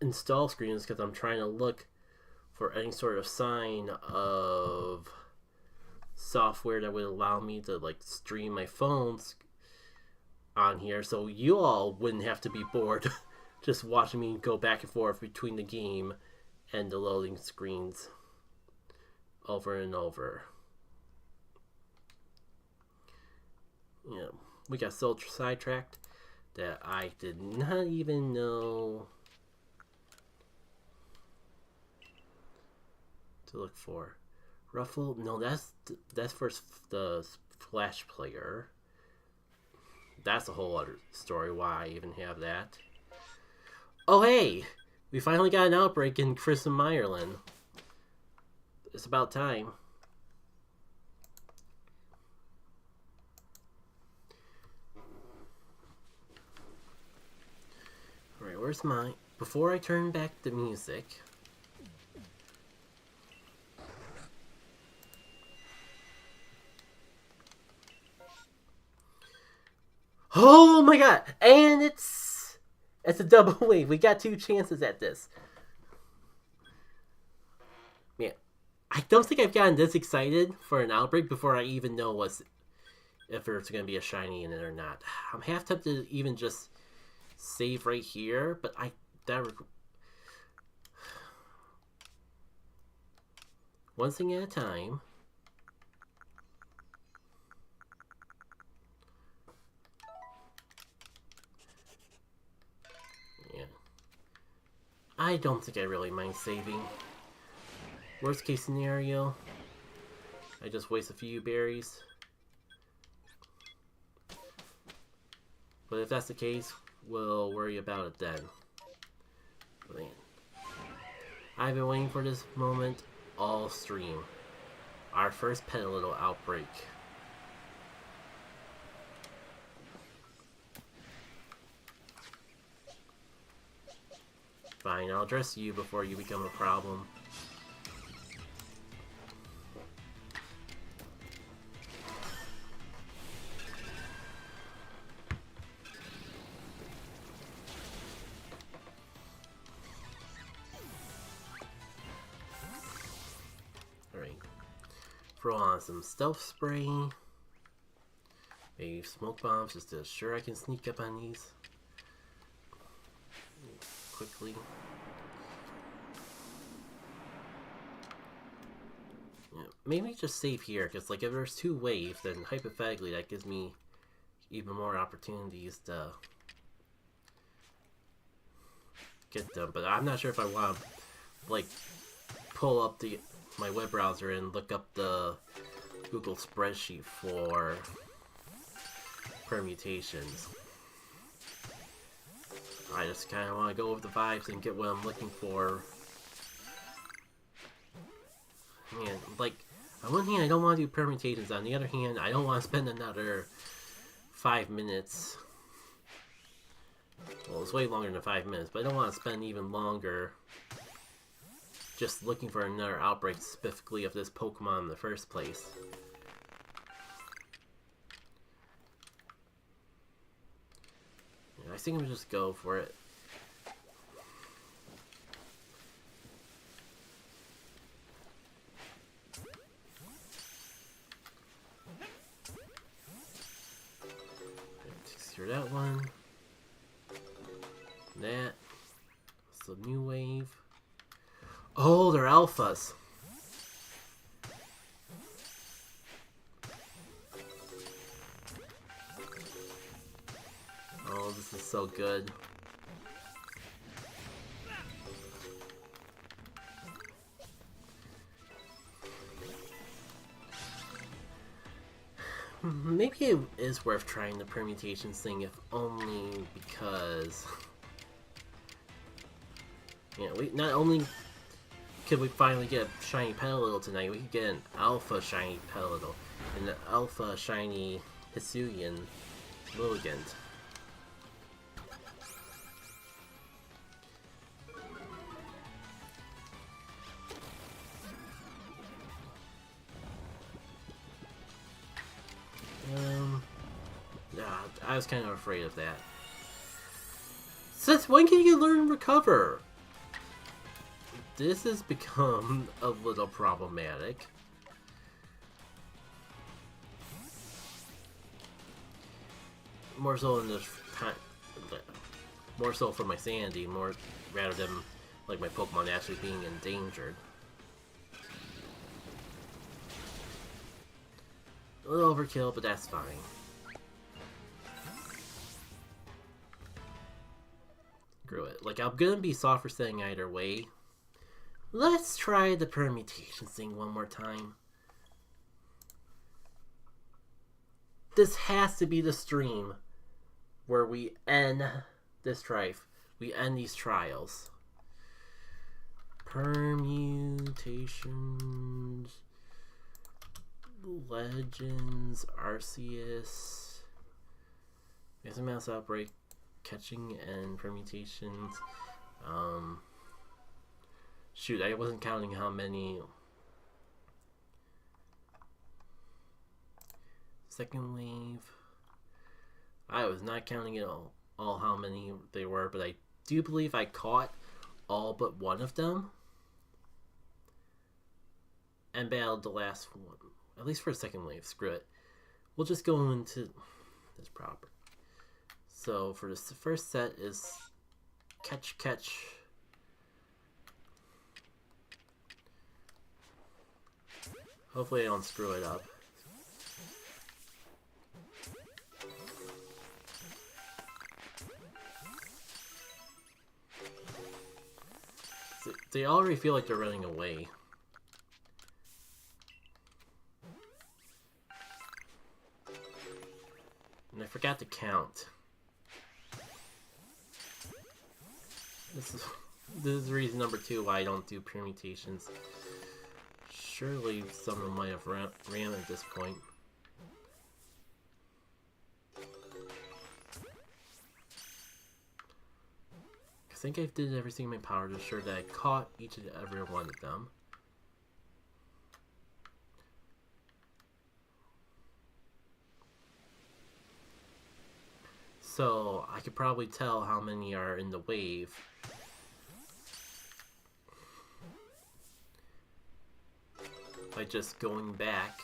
install screen is because I'm trying to look for any sort of sign of software that would allow me to like stream my phones on here, so you all wouldn't have to be bored just watching me go back and forth between the game and the loading screens over and over. Yeah, we got so sidetracked that I did not even know to look for. Ruffle? No, that's for the Flash player. That's a whole other story why I even have that. Oh hey! We finally got an outbreak in Chris and Ireland. It's about time. Alright, where's my... Before I turn back the music... Oh my god! And it's a double wave. We got 2 chances at this. Yeah. I don't think I've gotten this excited for an outbreak before I even know if there's going to be a shiny in it or not. I'm half tempted to even just save right here, but one thing at a time. Yeah. I don't think I really mind saving. Worst case scenario, I just waste a few berries. But if that's the case, we'll worry about it then. Man. I've been waiting for this moment all stream. Our first Petlili outbreak. Fine, I'll address you before you become a problem. Throw on some stealth spray. Maybe smoke bombs just to assure I can sneak up on these quickly. Yeah, maybe just save here, because like if there's 2 waves, then hypothetically that gives me even more opportunities to get them. But I'm not sure if I want to like pull up my web browser and look up the Google spreadsheet for permutations. I just kind of want to go with the vibes and get what I'm looking for. Man, like, on one hand I don't want to do permutations, on the other hand I don't want to spend another 5 minutes. Well, it's way longer than 5 minutes, but I don't want to spend even longer just looking for another outbreak specifically of this Pokemon in the first place. Yeah, I think I'm gonna just go for it. Secure that one. That. It's a new wave. Oh, they're alphas. Oh, this is so good. Maybe it is worth trying the permutations thing, if only because... Yeah, we not only could we finally get a shiny Petlili tonight, we could get an alpha shiny Petlili and an alpha shiny Hisuian Lilligant. I was kind of afraid of that. Since when can you learn Recover? This has become a little problematic. more so in this time, more so for my sanity, more rather than like my Pokemon actually being endangered. A little overkill, but that's fine. Screw it. Like, I'm gonna be soft for saying either way. Let's try the Permutations thing one more time. This has to be the stream where we end this strife. We end these trials. Permutations, Legends, Arceus, Mouse Outbreak, Catching, and Permutations. Shoot, I wasn't counting how many. Second wave. I was not counting it all how many they were, but I do believe I caught all but one of them. And battled the last one. At least for a second wave. Screw it. We'll just go into this proper. So for this first set is catch. Hopefully I don't screw it up. They already feel like they're running away. And I forgot to count. This is reason number 2 why I don't do permutations. Surely someone might have ran at this point. I think I did everything in my power to ensure that I caught each and every one of them. So I could probably tell how many are in the wave. By just going back.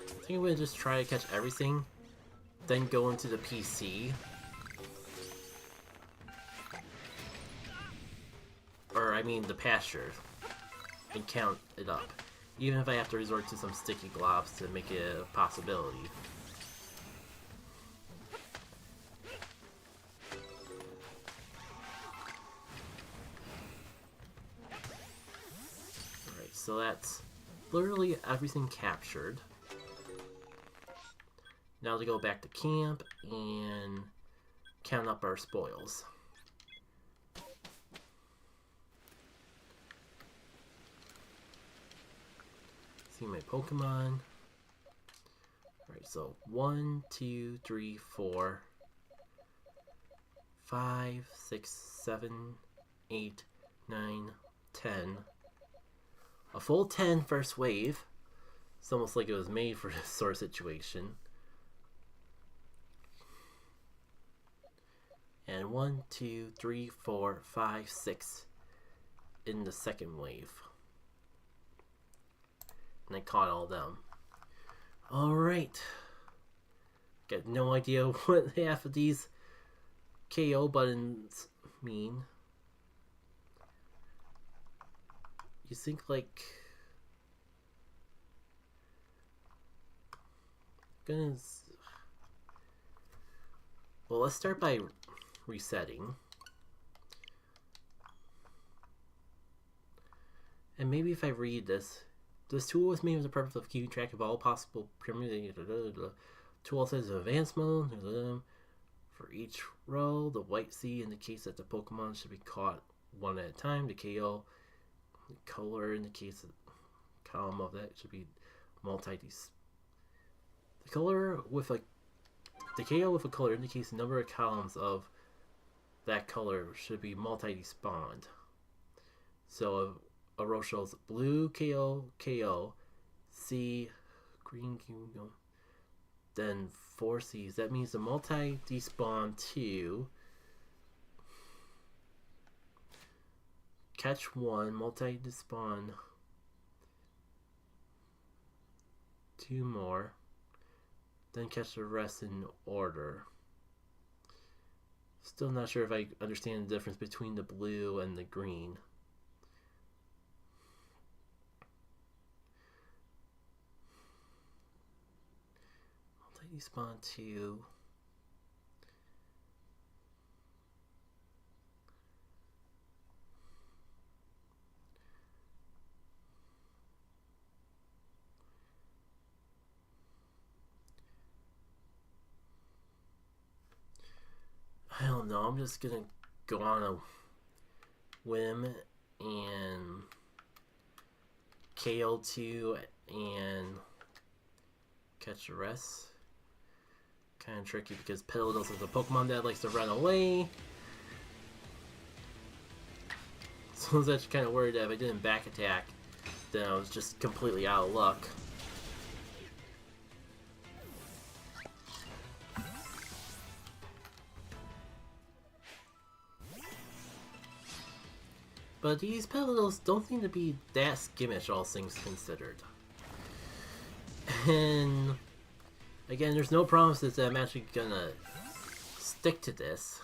I think I'm gonna just try to catch everything, then go into the PC. Or, I mean, the pasture. And count it up. Even if I have to resort to some sticky globs to make it a possibility. Alright, so that's literally everything captured. Now to go back to camp and count up our spoils. See my Pokemon. Alright, so 1, 2, 3, 4, 5, 6, 7, 8, 9, 10. A full 10 first wave. It's almost like it was made for this sort of situation. And 1, 2, 3, 4, 5, 6 in the second wave. And I caught all of them. Alright. Got no idea what half of these KO buttons mean. You think like... Well, let's start by resetting. And maybe if I read this, this tool was made with the purpose of keeping track of all possible permutations. Tool says advanced mode. For each row, the white C indicates that the Pokemon should be caught one at a time. The KO color indicates the column of that should be the color with a the KO with a color indicates the number of columns of that color should be multi-despawned. So a row shows blue KO, C, green KO, then 4 C's. That means the multi-despawn 2 catch one, multi to spawn 2 more, then catch the rest in order. Still not sure if I understand the difference between the blue and the green. Multi spawn 2. I don't know, I'm just gonna go on a whim and KO 2 and catch the rest. Kind of tricky because Petlili is a Pokemon that likes to run away. So I was actually kind of worried that if I didn't back attack, then I was just completely out of luck. But these Petlili don't seem to be that skimmish, all things considered. And again, there's no promises that I'm actually gonna stick to this.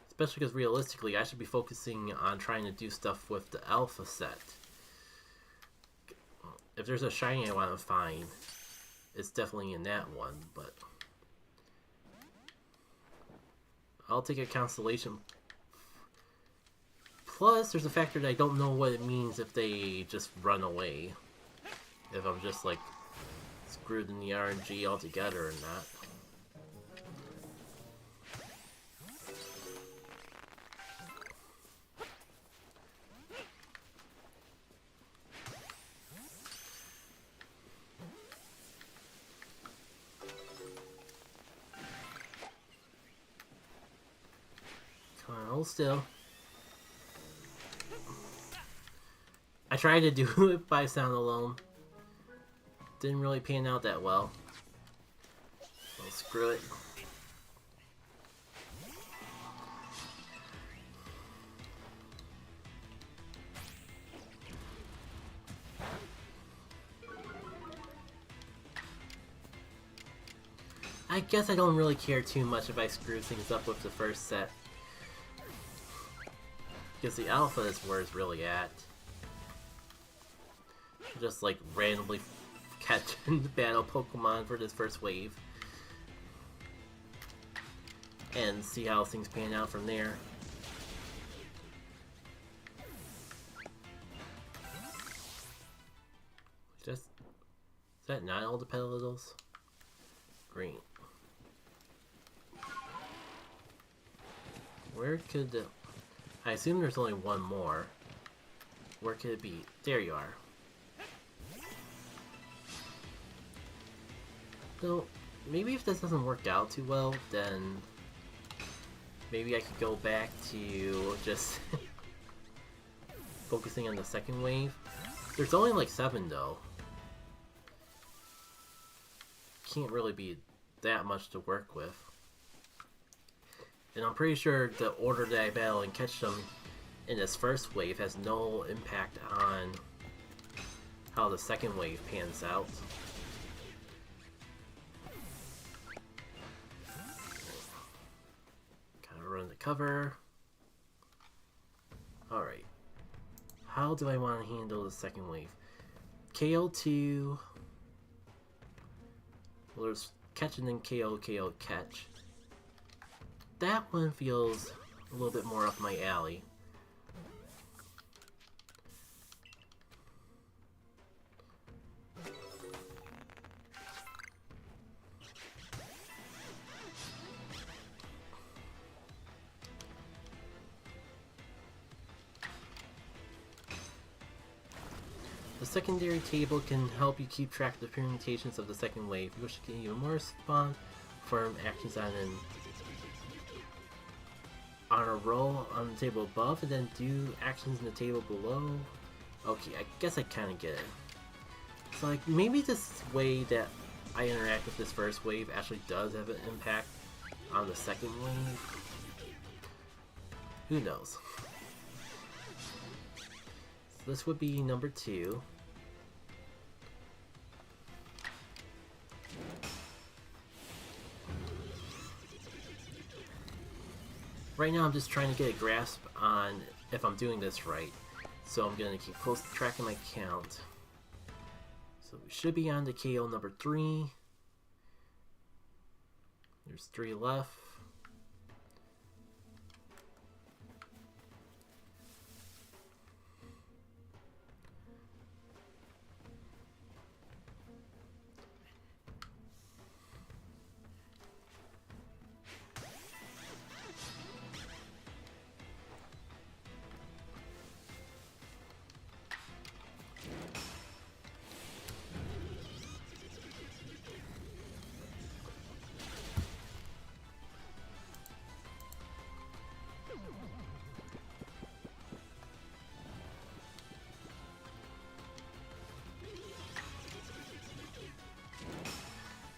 Especially because realistically, I should be focusing on trying to do stuff with the alpha set. If there's a shiny I want to find, it's definitely in that one, but I'll take a constellation. Plus, there's the factor that I don't know what it means if they just run away. If I'm just, like, screwed in the RNG altogether or not. Come on, hold still. I tried to do it by sound alone. Didn't really pan out that well. Well, screw it. I guess I don't really care too much if I screw things up with the first set. Because the alpha is where it's really at. Just like randomly catch and battle Pokemon for this first wave. And see how things pan out from there. Just, is that not all the Petlili? Green. Where could the... I assume there's only one more. Where could it be? There you are. So, maybe if this doesn't work out too well, then maybe I could go back to just focusing on the second wave. There's only like 7 though. Can't really be that much to work with. And I'm pretty sure the order that I battle and catch them in this first wave has no impact on how the second wave pans out. Run the cover. Alright. How do I want to handle the second wave? KO2. Well, there's catch and then KO, KO, catch. That one feels a little bit more up my alley. The secondary table can help you keep track of the permutations of the second wave. You wish to get even more spawn firm actions on a row on the table above, and then do actions in the table below. Okay, I guess I kind of get it. So like maybe this way that I interact with this first wave actually does have an impact on the second wave. Who knows? So this would be number 2. Right now I'm just trying to get a grasp on if I'm doing this right. So I'm going to keep close track of my count. So we should be on to KO number 3. There's 3 left.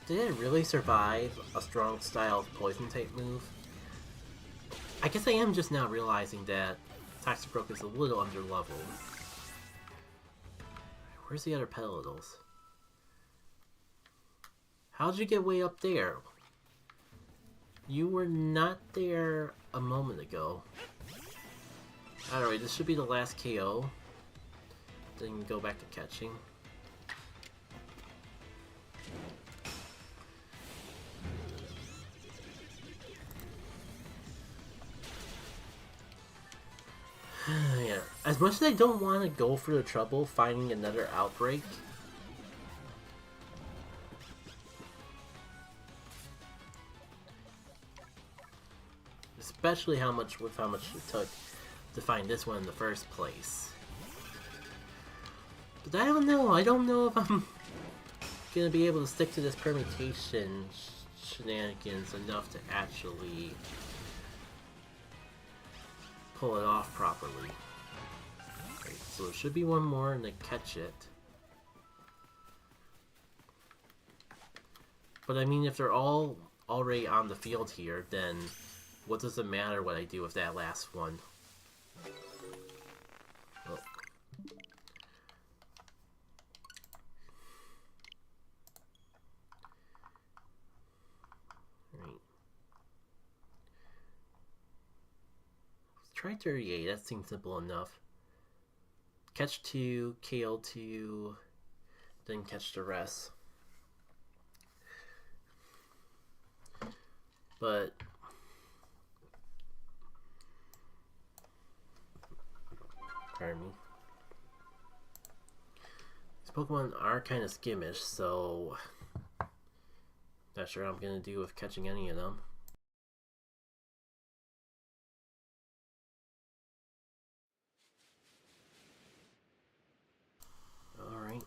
Did it really survive a strong style poison type move? I guess I am just now realizing that Toxicroak is a little underleveled. Where's the other Petalils? How'd you get way up there? You were not there a moment ago. Alright, this should be the last KO. Then go back to catching. Yeah, as much as I don't want to go for the trouble finding another outbreak, especially how much it took to find this one in the first place. But I don't know if I'm gonna be able to stick to this permutation shenanigans enough to actually pull it off properly. Okay, so there should be one more and then catch it. But I mean, if they're all already on the field here, then what does it matter what I do with that last one? Oh. Right. Try 38, that seems simple enough. Catch 2, KO 2, then catch the rest. But pardon me. These Pokemon are kind of skimmish, so not sure how I'm gonna do with catching any of them. Alright.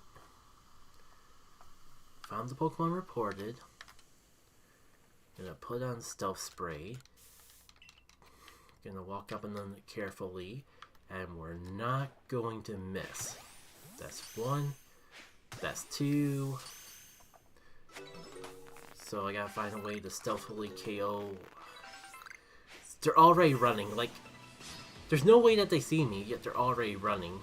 Found the Pokemon reported. Gonna put on Stealth Spray. Gonna walk up on them carefully. And we're not going to miss. That's 1. That's 2. So I gotta find a way to stealthily KO. They're already running. Like, there's no way that they see me, yet they're already running.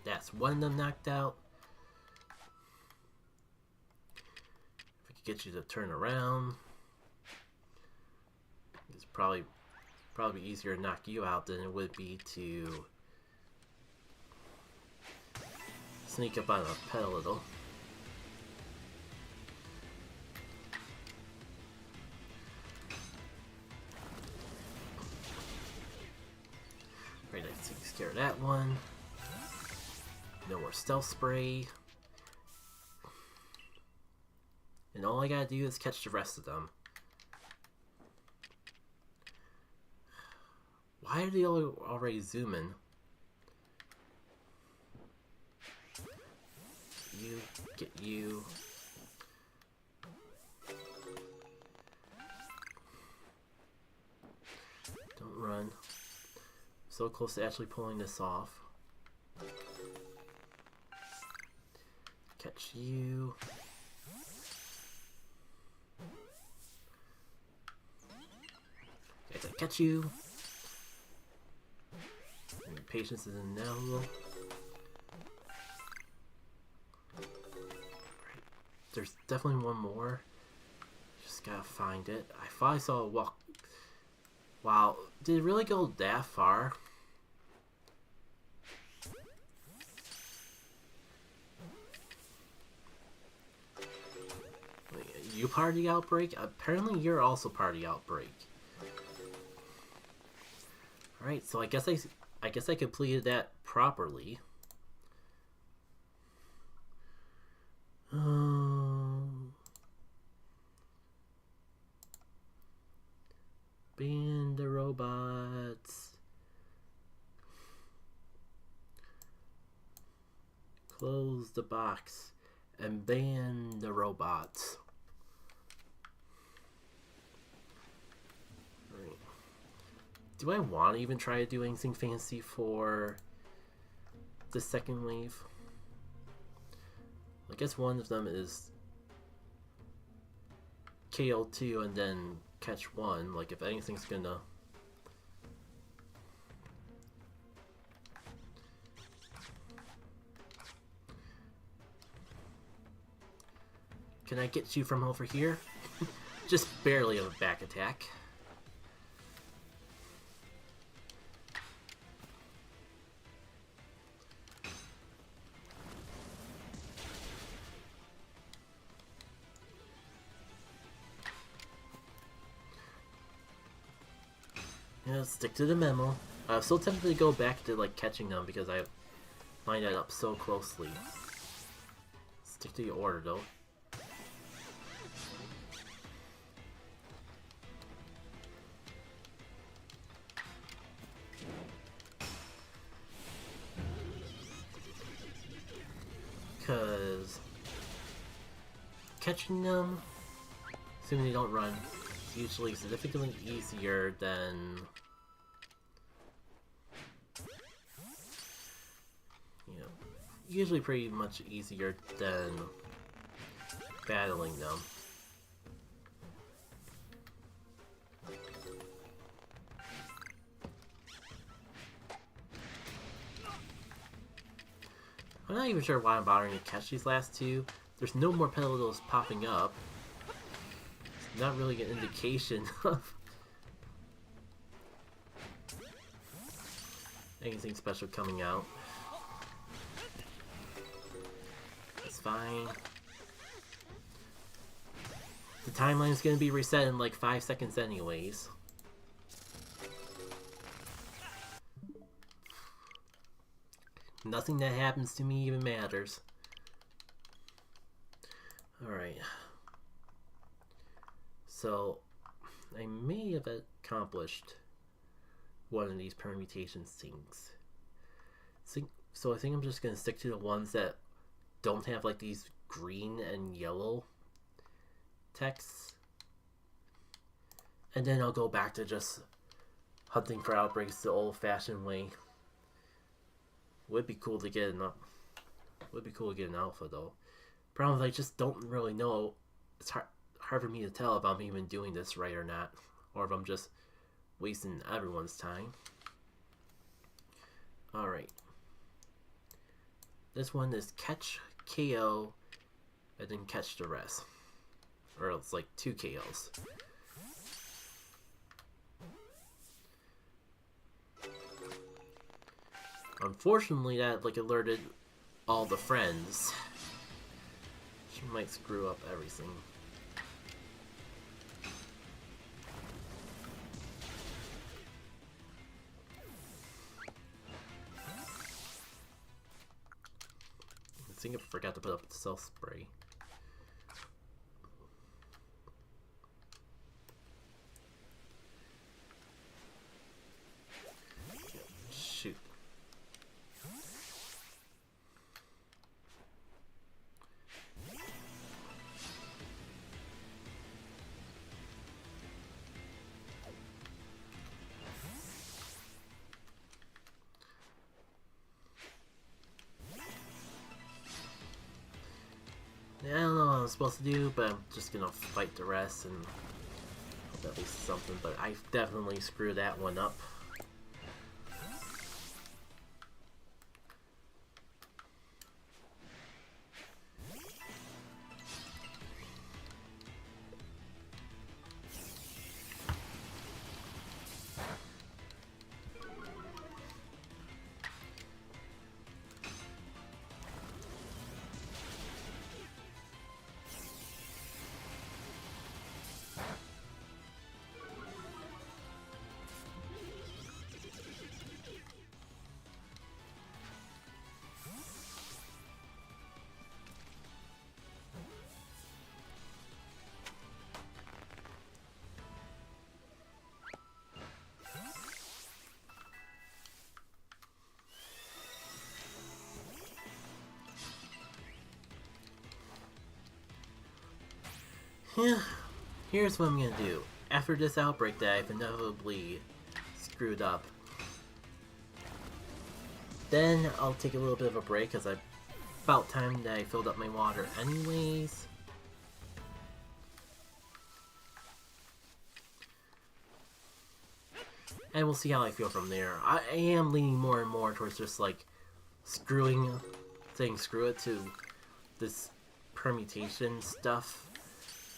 That's one of them knocked out. If we could get you to turn around, it's probably easier to knock you out than it would be to sneak up on a Petalil. Right, I take care of that one. No more Stealth Spray. And all I gotta do is catch the rest of them. Why are they all already zooming? You, get you. Don't run. so close to actually pulling this off. Catch you. Okay, catch you. And your patience is inevitable. Right. There's definitely one more. Just gotta find it. I thought I saw a walk. Wow, did it really go that far? You part of the Outbreak? Apparently you're also part of the Outbreak. Alright, so I guess I completed that properly. Ban the robots. Close the box and ban the robots. Right. Do I want to even try to do anything fancy for the second wave? I guess one of them is KO2 and then catch one. Like if anything's gonna... Can I get you from over here? Just barely of a back attack. Yeah, stick to the memo. I'm still tempted to go back to like catching them because I line that up so closely. Stick to your order though. Because catching them, assuming they don't run, is usually significantly easier than usually pretty much easier than battling them. I'm not even sure why I'm bothering to catch these last two. There's no more petals popping up. It's not really an indication of anything special coming out. It's fine. The timeline's gonna be reset in like 5 seconds anyways. Nothing that happens to me even matters. Alright. So, I may have accomplished one of these permutations things. So I think I'm just going to stick to the ones that don't have like these green and yellow texts. And then I'll go back to just hunting for outbreaks the old-fashioned way. Would be cool to get an alpha though. Problem is I just don't really know. It's hard for me to tell if I'm even doing this right or not, or if I'm just wasting everyone's time. Alright. This one is catch, KO, and then catch the rest. Or it's like 2 KOs. Unfortunately, that like alerted all the friends. She might screw up everything. I think I forgot to put up the self spray. Shoot. I'm supposed to do, but I'm just gonna fight the rest and hope at least something. But I definitely screwed that one up. Yeah, here's what I'm gonna do. After this outbreak that I've inevitably screwed up, then I'll take a little bit of a break because about time that I filled up my water anyways. And we'll see how I feel from there. I am leaning more and more towards just like saying screw it to this permutation stuff.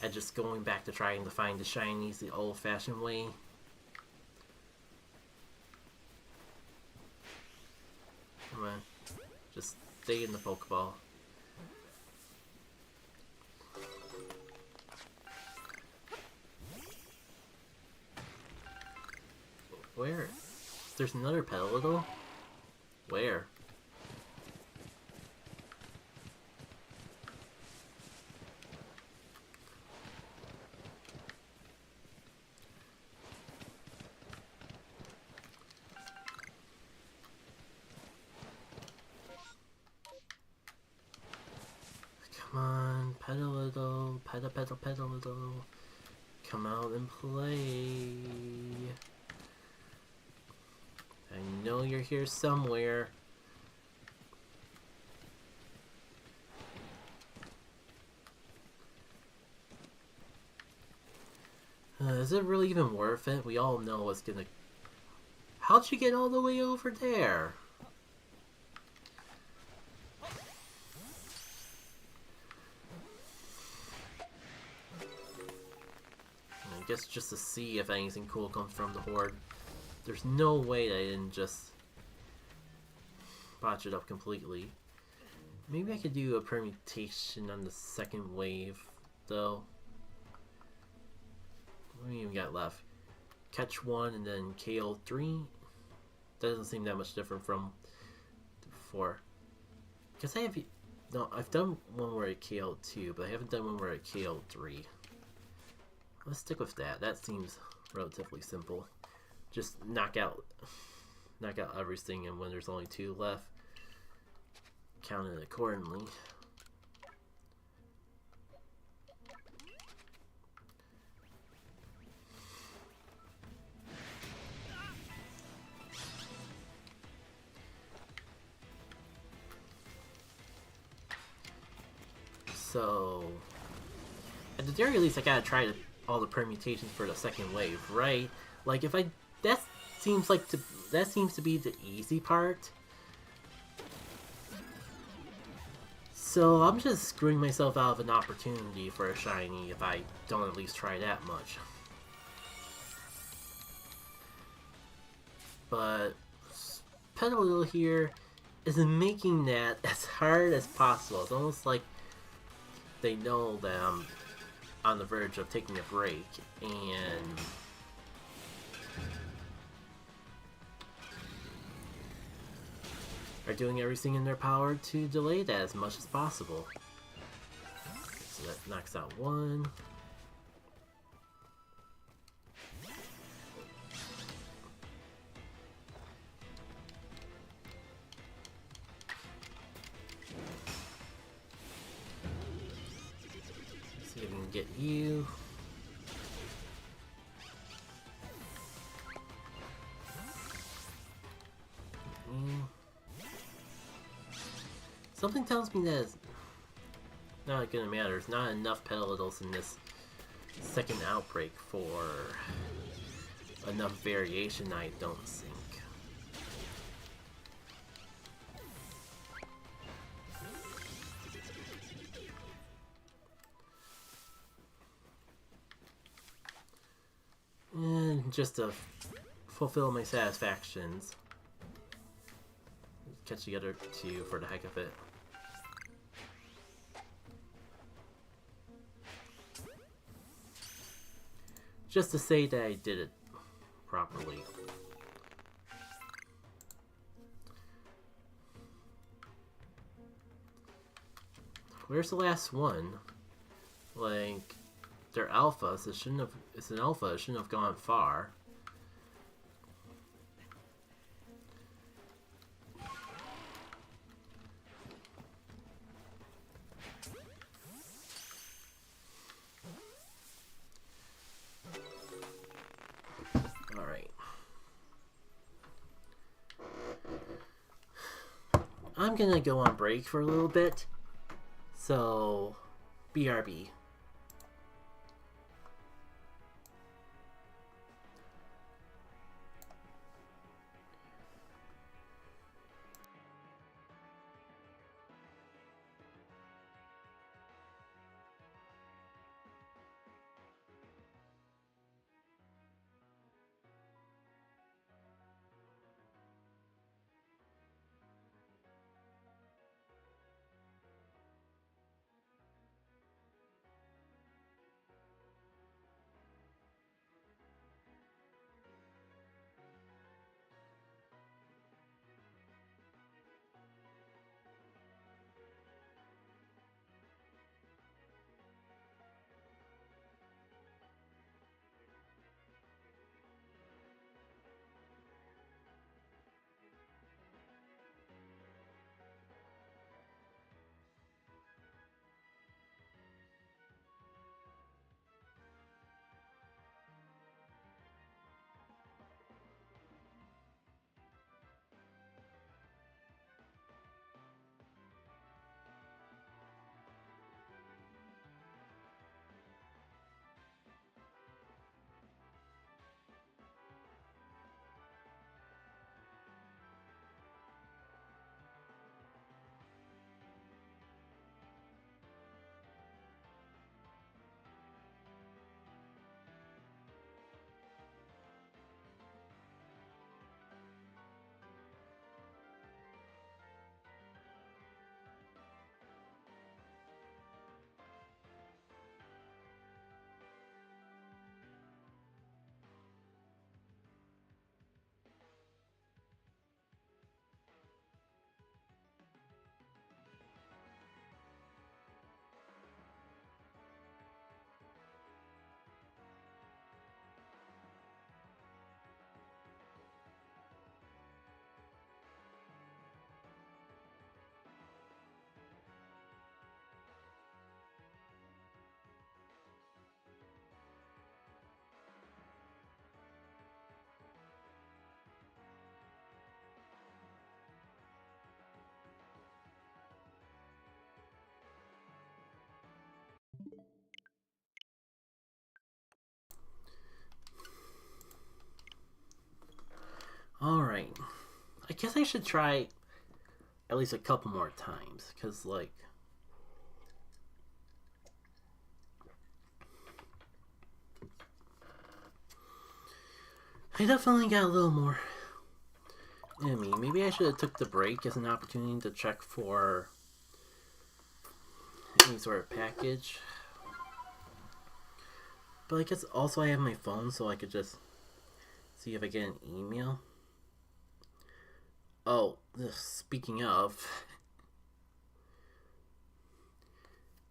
And just going back to trying to find the shinies the old-fashioned way. Come on. Just stay in the Pokeball. Where? There's another Petlili? Where? Come on, Petlili, Petlili. Come out and play. I know you're here somewhere. Is it really even worth it? We all know it's gonna... How'd you get all the way over there? I guess just to see if anything cool comes from the horde. There's no way that I didn't just botch it up completely. Maybe I could do a permutation on the second wave, though. What do we even got left? Catch one and then KO 3? Doesn't seem that much different from before. Because I've done one where I KO 2, but I haven't done one where I KO 3. Let's stick with that. That seems relatively simple. Just knock out everything, and when there's only 2 left, count it accordingly. So, at the very least, I gotta try all the permutations for the second wave, right? Like, if that seems to be the easy part. So I'm just screwing myself out of an opportunity for a shiny if I don't at least try that much. But Petlili here is making that as hard as possible. It's almost like they know that I'm on the verge of taking a break, and are doing everything in their power to delay that as much as possible. So that knocks out one. See if we can get you. Something tells me that Not gonna matter. There's not enough petals in this second outbreak for enough variation, I don't think. And just to fulfill my satisfactions, catch the other two for the heck of it. Just to say that I did it properly. Where's the last one? Like, they're alphas. It shouldn't have. It's an alpha. It shouldn't have gone far. All right. I'm gonna go on break for a little bit. So, BRB. Alright. I guess I should try at least a couple more times, because, like, I definitely got a little more in me. Maybe I should have took the break as an opportunity to check for any sort of package. But I guess also I have my phone, so I could just see if I get an email. Oh, speaking of,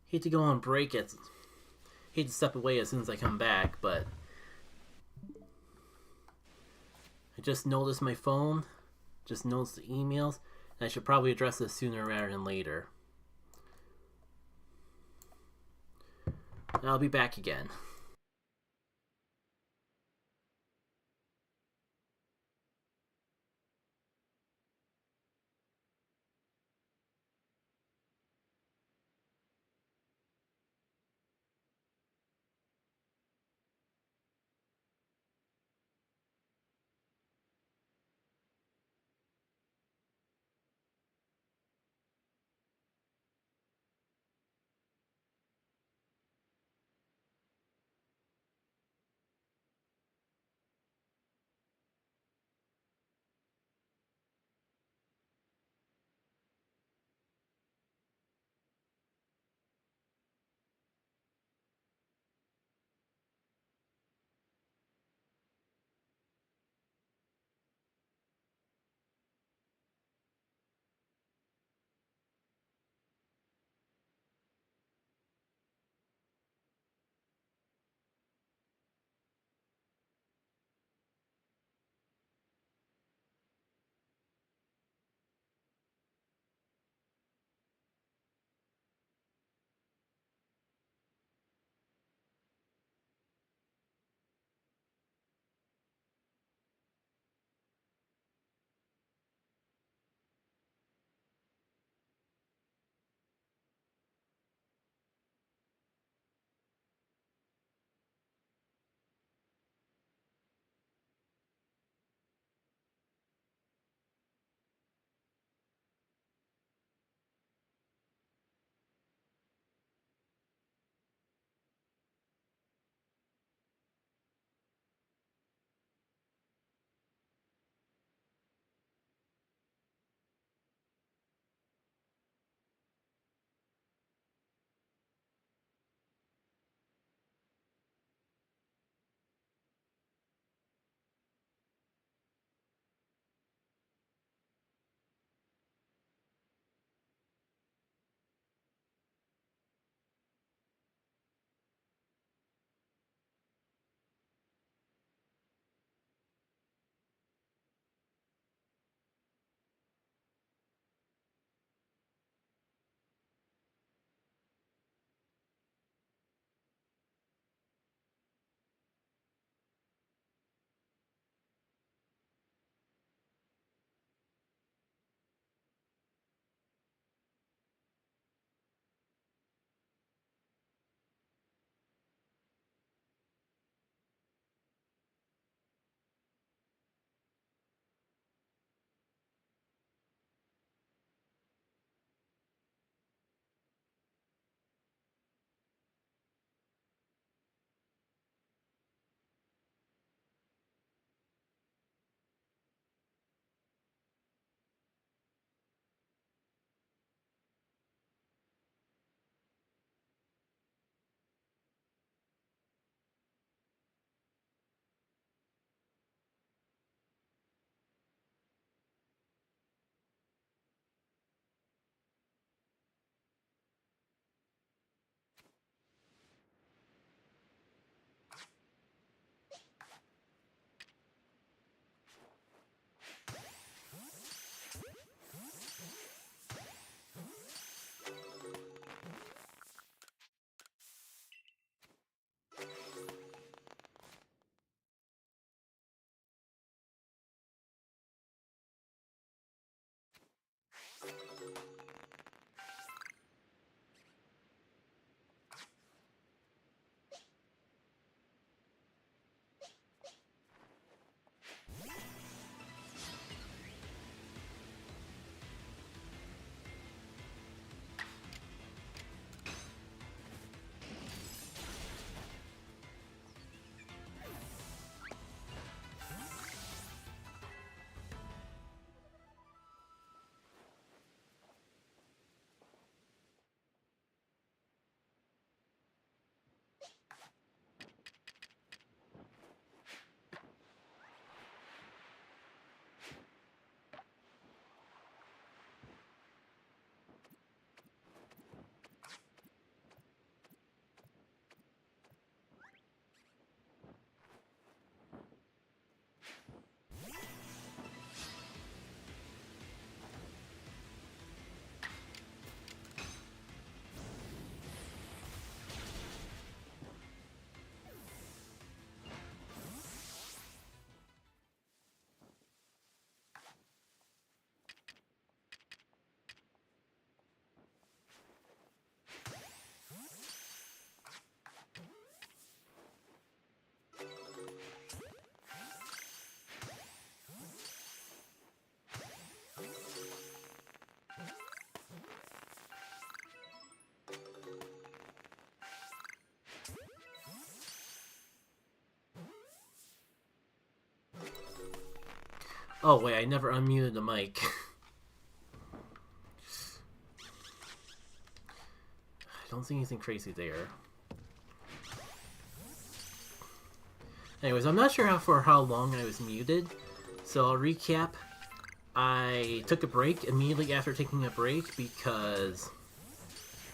hate to go on break. Hate to step away as soon as I come back, but I just noticed my phone. Just noticed the emails, and I should probably address this sooner rather than later. I'll be back again. Oh wait, I never unmuted the mic. I don't see anything crazy there. Anyways, I'm not sure for how long I was muted, so I'll recap. I took a break immediately after taking a break because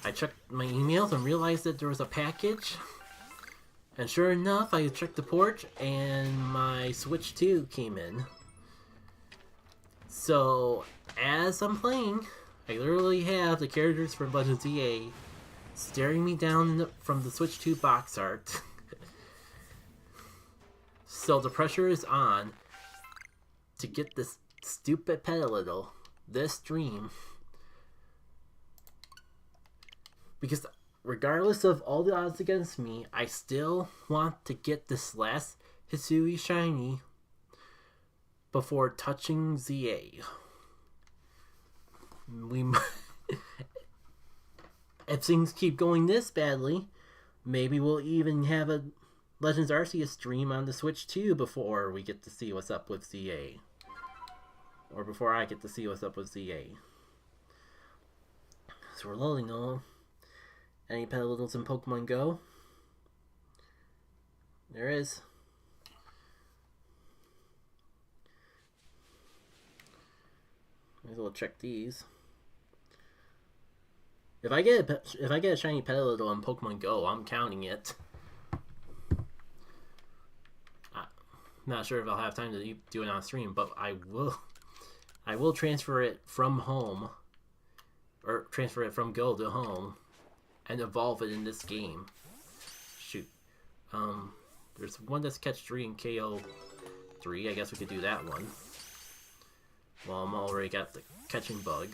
I checked my emails and realized that there was a package. And sure enough, I checked the port and my Switch 2 came in. So, as I'm playing, I literally have the characters from Legends EA staring me down from the Switch 2 box art. So the pressure is on to get this stupid Petlili this stream. Because regardless of all the odds against me, I still want to get this last Hisui shiny before touching ZA. If things keep going this badly, maybe we'll even have a Legends Arceus stream on the Switch 2 before we get to see what's up with ZA. Or before I get to see what's up with ZA. So we're loading though. Any Petlittles in Pokemon Go? There is. Might as well check these. If I get a shiny Petlili in Pokemon Go, I'm counting it. Not sure if I'll have time to do it on stream, but I will transfer it from home, or transfer it from Go to home, and evolve it in this game. Shoot. There's one that's Catch 3 and KO 3. I guess we could do that one. Well, I'm already got the catching bug.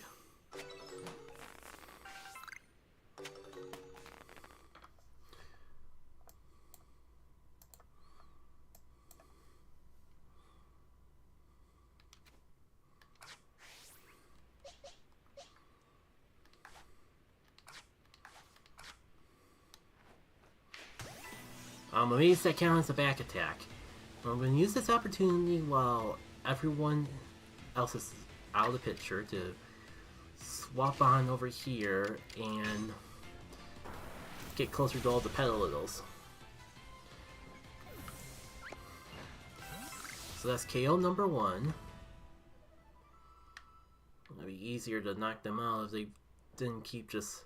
I'm amazed that counts as a back attack. I'm going to use this opportunity while everyone else is out of the picture to swap on over here and get closer to all the Petlittles. So that's KO number 1. It'll be easier to knock them out if they didn't keep just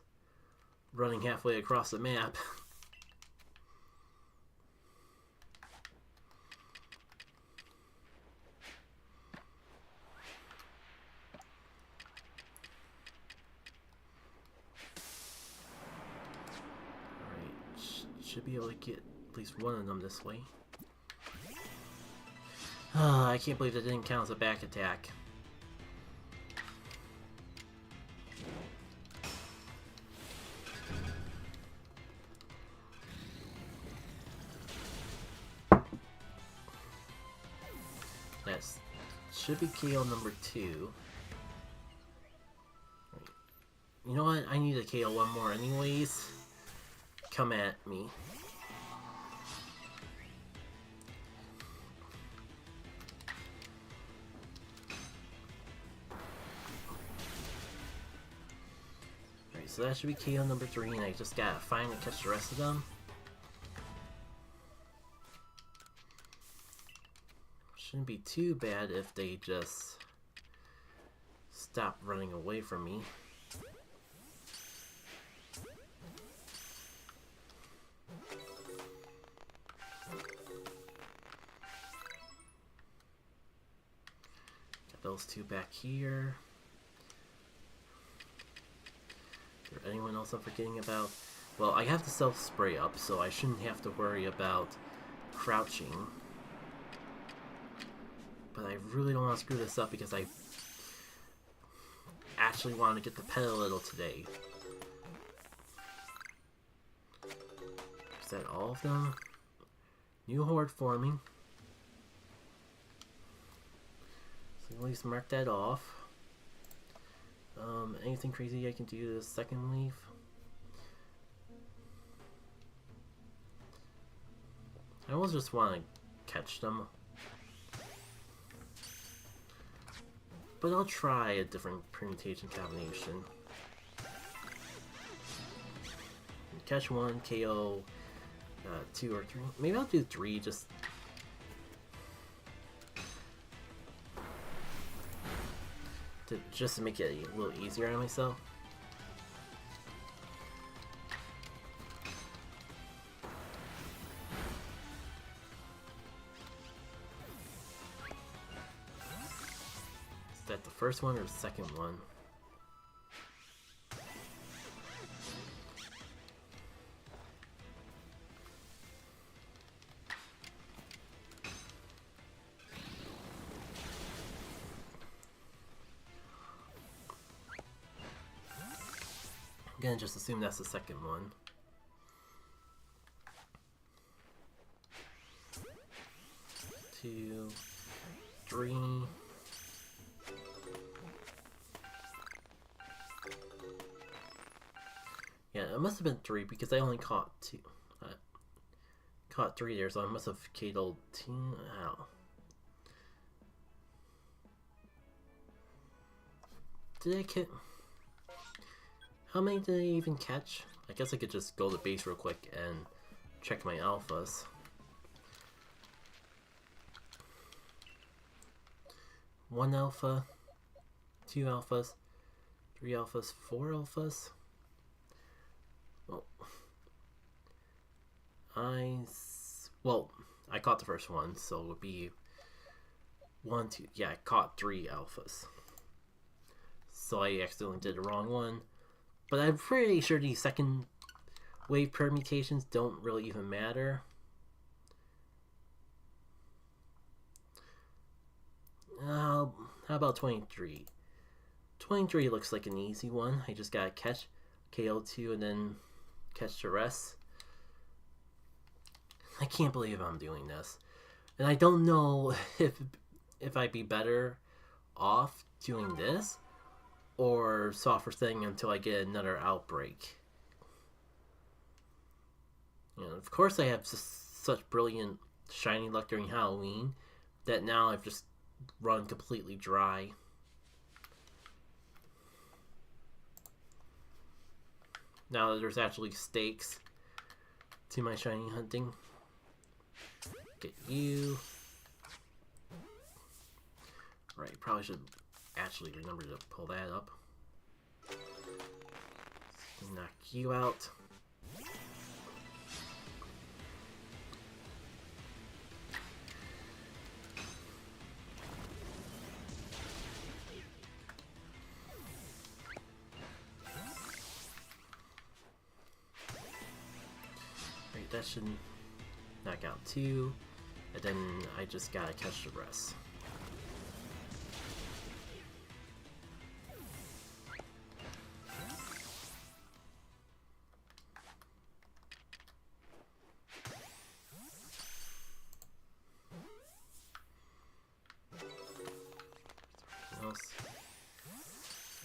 running halfway across the map. Should be able to get at least one of them this way. I can't believe that didn't count as a back attack. Yes, should be KO number 2. You know what? I need to KO one more anyways. Come at me. Alright, so that should be KO number 3, and I just gotta finally catch the rest of them. Shouldn't be too bad if they just stop running away from me. Those two back here. Is there anyone else I'm forgetting about? Well, I have the self-spray up, so I shouldn't have to worry about crouching. But I really don't want to screw this up because I actually want to get the Petlili today. Is that all of them? New horde forming. At least mark that off. Anything crazy I can do to the second leaf? I almost just want to catch them. But I'll try a different permutation combination. Catch 1, KO 2 or 3. Maybe I'll do 3 just... to make it a little easier on myself. Is that the first one or the second one? I'm gonna just assume that's the second one. Two, 3. Yeah, it must have been 3 because I only caught 2. Caught 3 there, so I must have KO'd 2. Ow. Did I catch? How many did I even catch? I guess I could just go to base real quick and check my alphas. One alpha, 2 alphas, 3 alphas, 4 alphas. Well, I caught the first one, so it would be 1, 2. Yeah, I caught 3 alphas. So I accidentally did the wrong one. But I'm pretty sure the second wave permutations don't really even matter. How about 23? 23 looks like an easy one. I just gotta catch KO2 and then catch the rest. I can't believe I'm doing this. And I don't know if I'd be better off doing this or soft resetting until I get another outbreak. You know, of course I have just such brilliant shiny luck during Halloween that now I've just run completely dry. Now that there's actually stakes to my shiny hunting. Get you. Right, probably should actually remember to pull that up. Knock you out. Right, that should knock out 2, and then I just gotta catch the rest.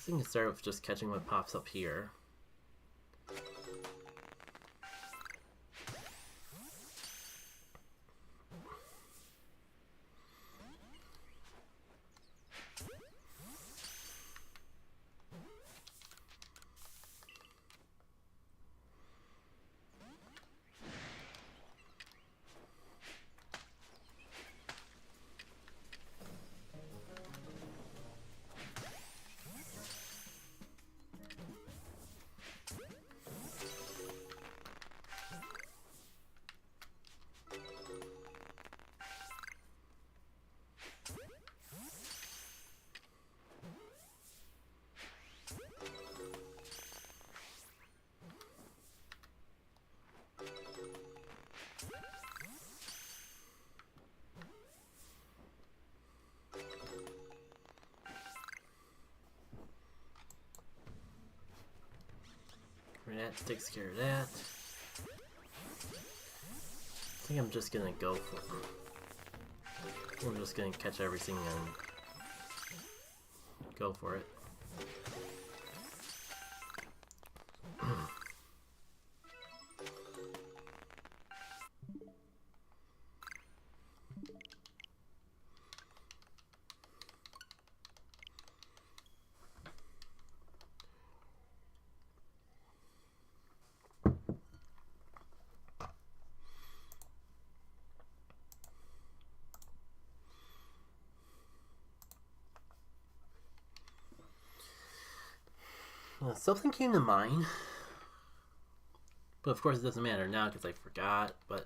I can start with just catching what pops up here. That takes care of that. I think I'm just gonna go for it. I'm just gonna catch everything and go for it. Something came to mind. But of course it doesn't matter now because I forgot, but...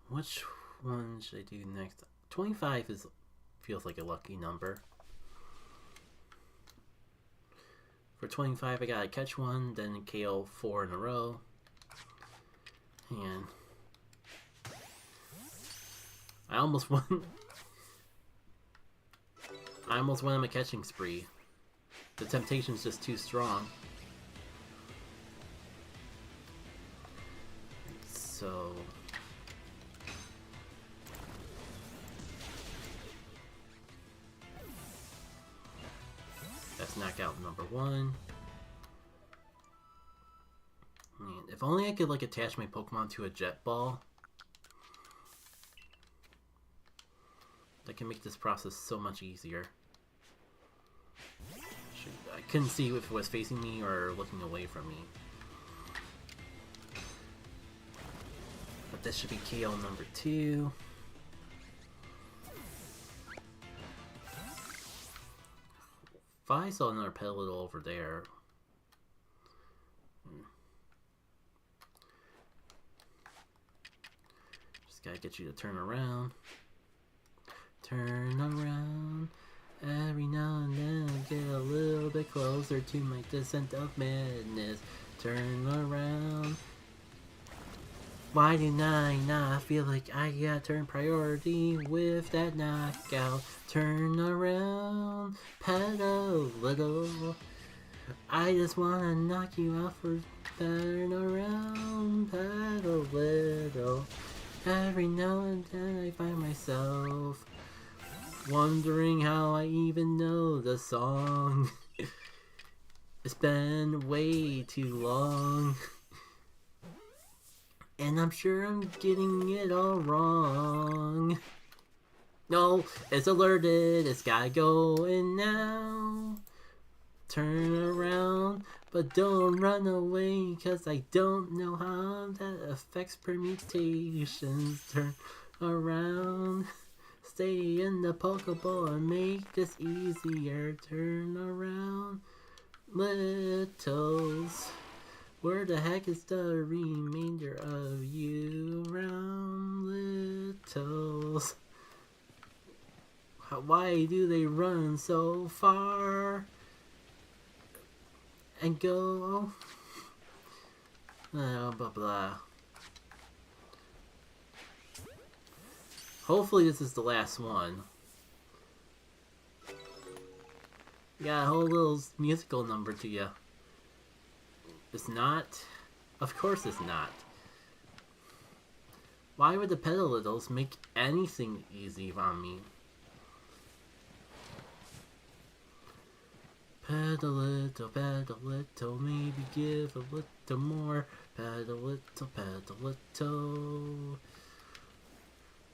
Which one should I do next? 25 feels like a lucky number. For 25 I gotta catch one, then KO 4 in a row. And... I almost won. I almost went on a catching spree. The temptation's just too strong. So... That's knockout number 1. And if only I could like attach my Pokemon to a jet ball. That can make this process so much easier. I couldn't see if it was facing me or looking away from me. But this should be KO number 2. If I saw another Petlili over there... Just gotta get you to turn around. Turn around. Every now and then I get a little bit closer to my descent of madness. Turn around. Why do I not feel like I got turn priority with that knockout? Turn around, pedal little. I just wanna knock you out for turn around, pedal little. Every now and then I find myself wondering how I even know the song. It's been way too long. And I'm sure I'm getting it all wrong. No, it's alerted. It's gotta go in now. Turn around, but don't run away, cause I don't know how that affects permutations. Turn around. Stay in the Pokeball and make this easier. Turn around. Littles. Where the heck is the remainder of you, round littles? Why do they run so far? And go... blah blah. Hopefully this is the last one. Got a whole little musical number to you. It's not? Of course it's not. Why would the Petalitos make anything easy on me? Pedalito, maybe give a little more. Pedalito.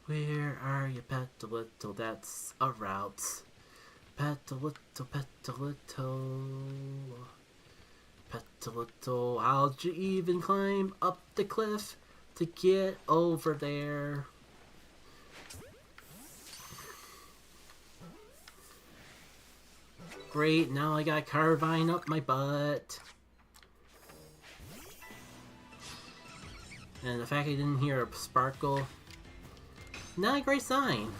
Where are you, Petalito? That's a route. Petalito, how'd you even climb up the cliff to get over there? Great, now I got Carvine up my butt. And the fact I didn't hear a sparkle, not a great sign.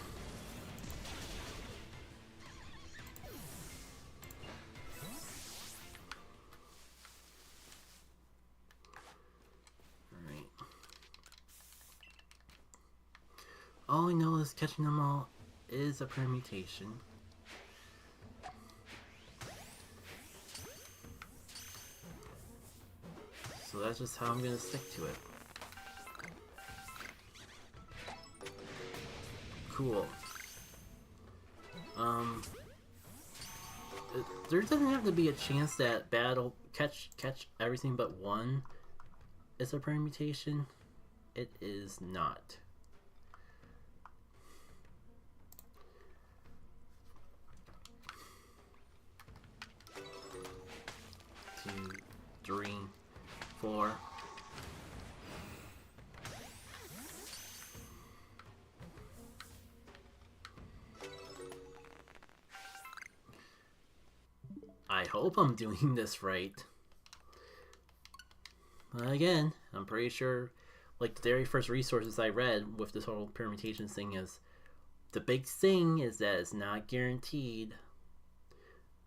Alright. All I know is catching them all is a permutation. So that's just how I'm gonna stick to it. Cool. There doesn't have to be a chance that battle catch everything but one is a permutation. It is not. 2, 3, 4. I hope I'm doing this right. Again, I'm pretty sure, like, the very first resources I read with this whole permutations thing is, the big thing is that it's not guaranteed.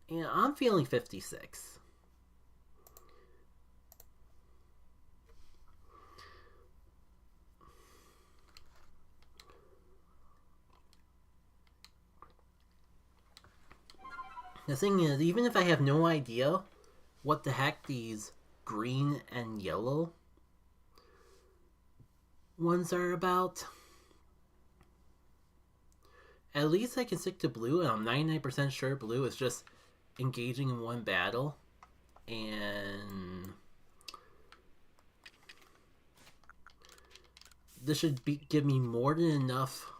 And I'm feeling 56. The thing is, even if I have no idea what the heck these green and yellow ones are about, at least I can stick to blue, and I'm 99% sure blue is just engaging in one battle, and this should give me more than enough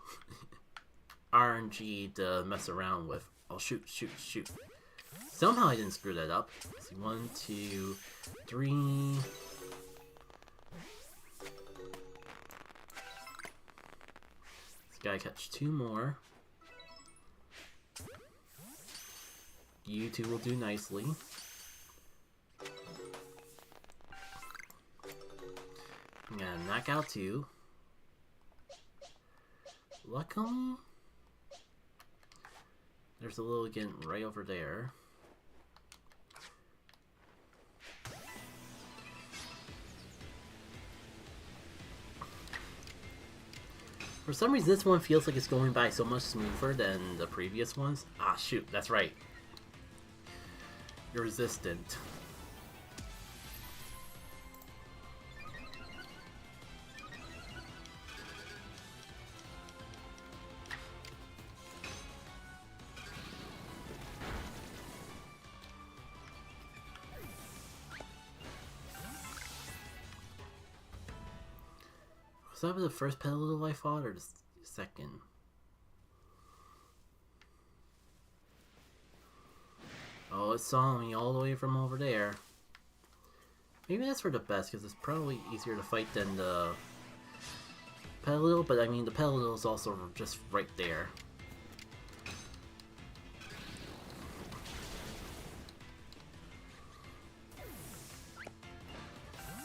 RNG to mess around with. Oh, shoot. Somehow I didn't screw that up. Let's see, 1, 2, 3. This guy catch 2 more. You two will do nicely. I'm gonna knock out 2. Luckily, there's a little again right over there. For some reason, this one feels like it's going by so much smoother than the previous ones. Ah, shoot, that's right. You're resistant. Was that the first Petlili I fought, or the second? Oh, it saw me all the way from over there. Maybe that's for the best, because it's probably easier to fight than the Petlili, but I mean, the Petlili is also just right there.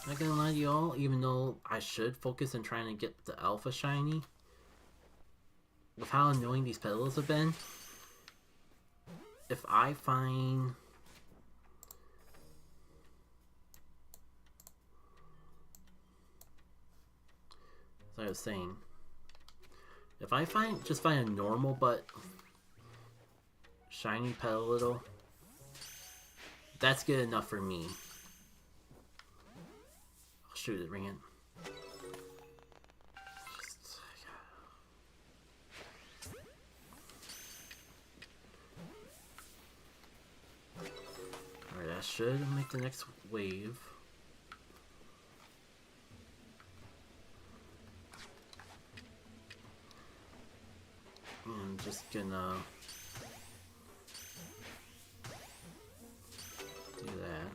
Not gonna lie to y'all, even though I should focus on trying to get the Alpha Shiny, with how annoying these Petals have been, if I find... as I was saying, if I just find a normal but shiny Petal, that's good enough for me. Shoot it, ring it. Alright, that should make the next wave. I'm just gonna do that.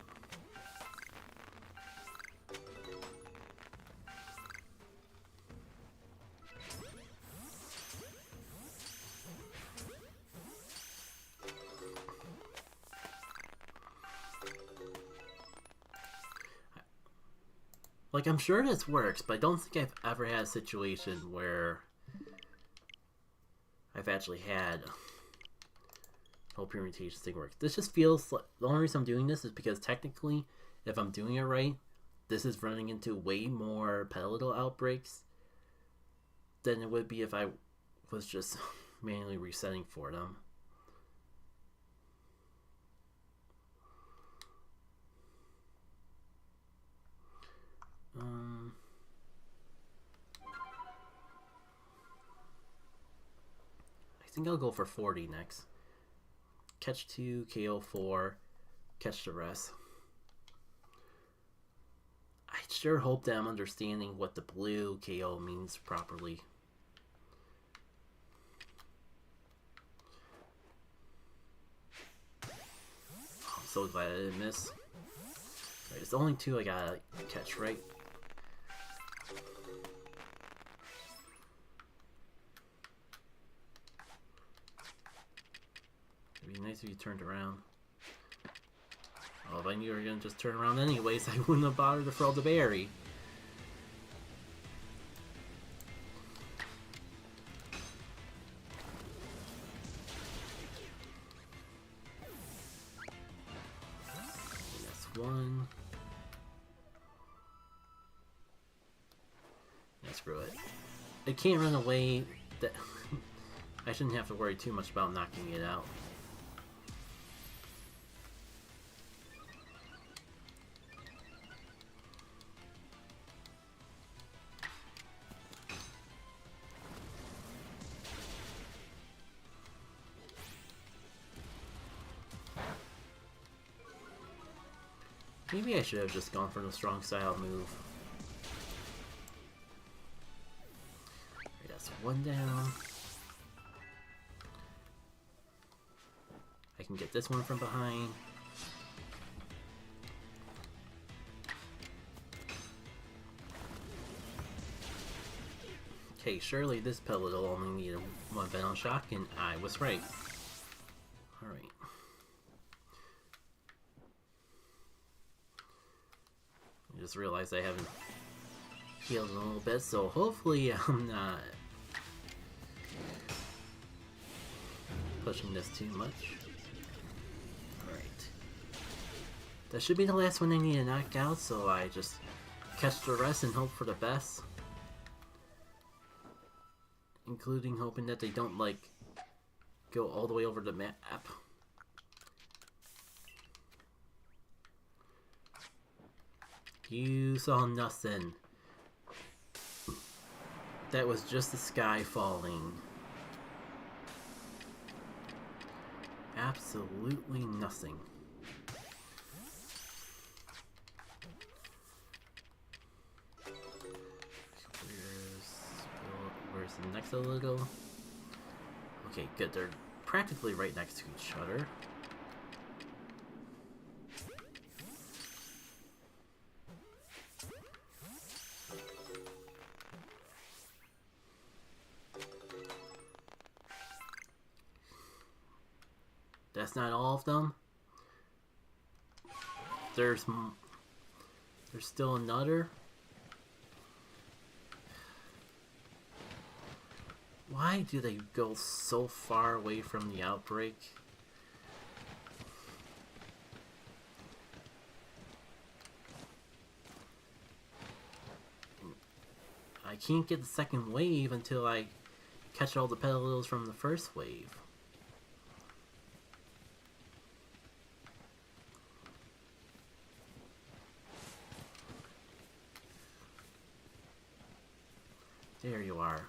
Like, I'm sure this works, but I don't think I've ever had a situation where I've actually had the whole permutation thing work. This just feels like, the only reason I'm doing this is because technically, if I'm doing it right, this is running into way more Petlili outbreaks than it would be if I was just manually resetting for them. I think I'll go for 40 next. Catch 2, KO 4, catch the rest. I sure hope that I'm understanding what the blue KO means properly. I'm so glad I didn't miss. Right, it's only 2 I gotta catch, right? It'd be nice if you turned around. I knew you were gonna just turn around anyways, I wouldn't have bothered to throw the berry. That's one. Yeah, screw it. It can't run away. That I shouldn't have to worry too much about knocking it out. Maybe I should have just gone for the strong style move. That's one down. I can get this one from behind. Okay, surely this pellet will only need one Venom Shock, and I was right. Alright. I just realized I haven't healed in a little bit, so hopefully I'm not pushing this too much. Alright. That should be the last one I need to knock out, so I just catch the rest and hope for the best. Including hoping that they don't, like, go all the way over the map. You saw nothing. That was just the sky falling. Absolutely nothing. Where's the next little? Okay, good. They're practically right next to each other. That's not all of them. There's still another. Why do they go so far away from the outbreak? I can't get the second wave until I catch all the petals from the first wave. There you are.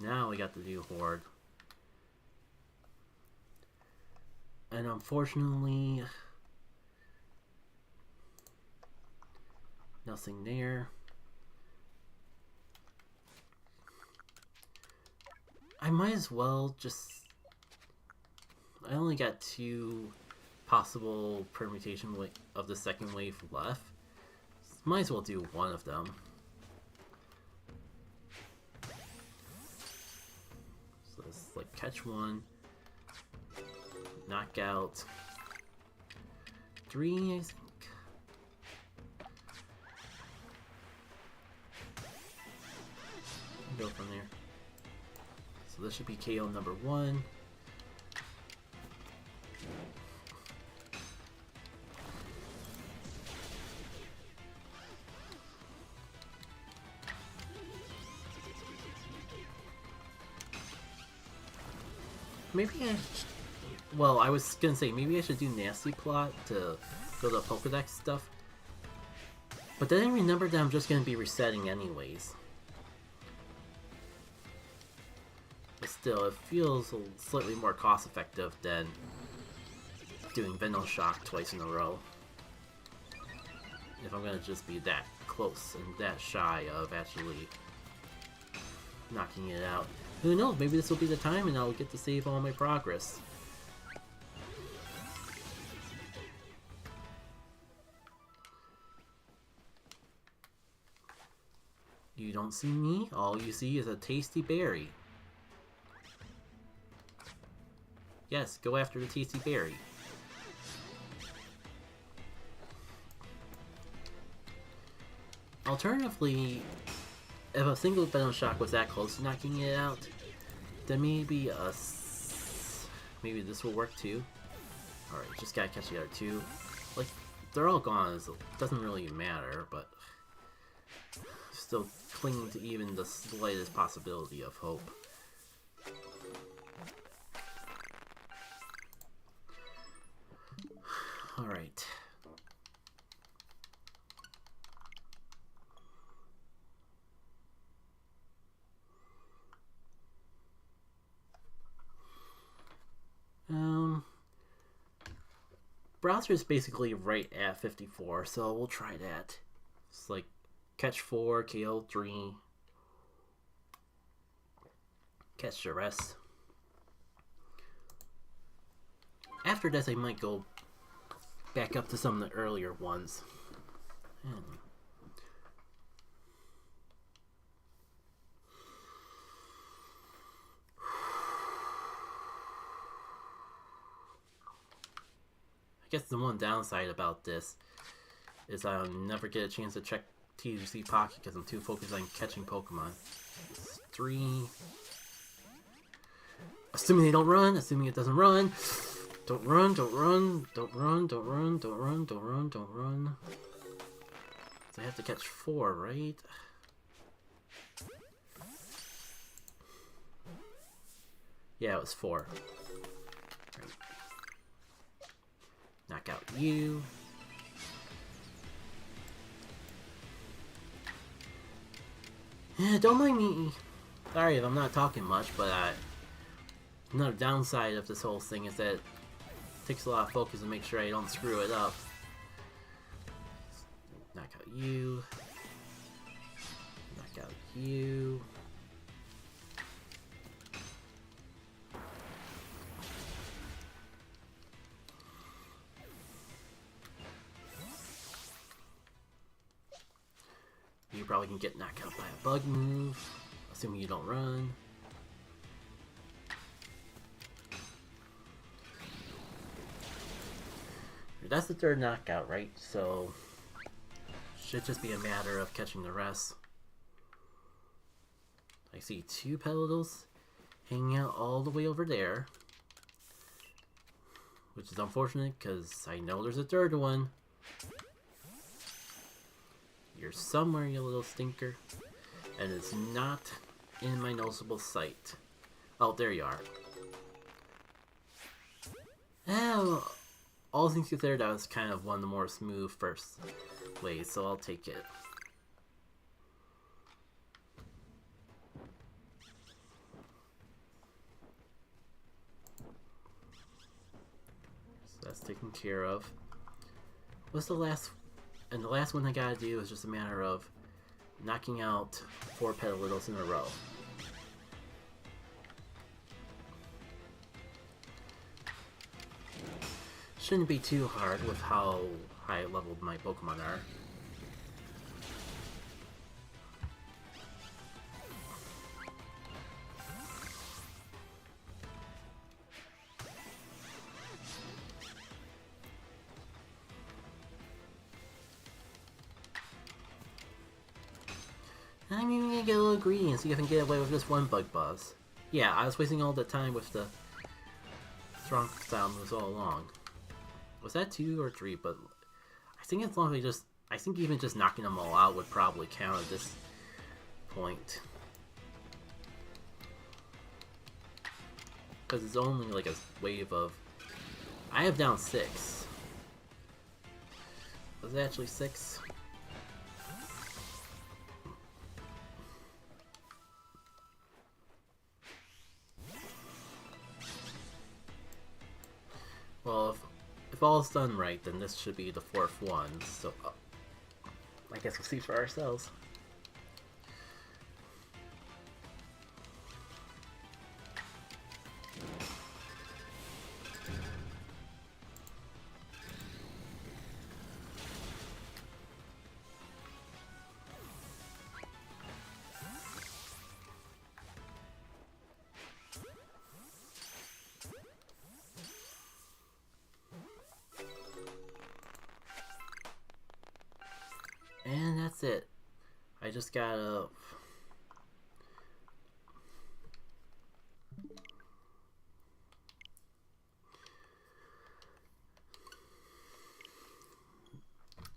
Now we got the new horde. And unfortunately, nothing there. I might as well just... I only got 2 possible permutation of the second wave left. Might as well do one of them. So let's like catch one, knock out 3, I think. Go from there. So this should be KO number 1. Maybe well, I was gonna say, maybe I should do Nasty Plot to build up Pokedex stuff. But then I remembered that I'm just gonna be resetting anyways. But still, it feels slightly more cost effective than doing Venom Shock twice in a row. If I'm gonna just be that close and that shy of actually knocking it out. Who knows, maybe this will be the time and I'll get to save all my progress. You don't see me, all you see is a tasty berry. Yes, go after the tasty berry. Alternatively, if a single Venom Shock was that close to knocking it out, then maybe maybe this will work too. Alright, just gotta catch the other two. Like, they're all gone, so it doesn't really matter, but still clinging to even the slightest possibility of hope. Alright. Browser is basically right at 54, so we'll try that. It's like catch 4, KO 3, catch the rest. After this, I might go back up to some of the earlier ones. I guess the one downside about this is I'll never get a chance to check TGC Pocket because I'm too focused on catching Pokemon. 3. Assuming they don't run, assuming it doesn't run. Don't run, don't run, don't run, don't run, don't run, don't run, don't run. So I have to catch 4, right? Yeah, it was 4. Right. Knock out you. Don't mind me. Sorry if I'm not talking much, but another downside of this whole thing is that it takes a lot of focus to make sure I don't screw it up. Knock out you. Knock out you. You probably can get knocked out by a bug move, assuming you don't run. That's the third knockout, right? So, should just be a matter of catching the rest. I see 2 Petalils hanging out all the way over there, which is unfortunate because I know there's a third one. You're somewhere, you little stinker. And it's not in my noticeable sight. Oh, there you are. Oh, all things considered, that was kind of one of the more smooth first ways, so I'll take it. So that's taken care of. What's the last? And the last one I gotta do is just a matter of knocking out 4 Petalitos in a row. Shouldn't be too hard with how high leveled my Pokemon are. I'm even gonna get a little greedy and see if I can get away with this one Bug Buzz. Yeah, I was wasting all the time with the strong style moves all along. Was that 2 or 3? But I think as long as I think even just knocking them all out would probably count at this point. Because it's only like a wave of... I have down 6. Was it actually 6? Well, if all's done right, then this should be the 4th one, so I guess we'll see for ourselves. that's it. I just gotta...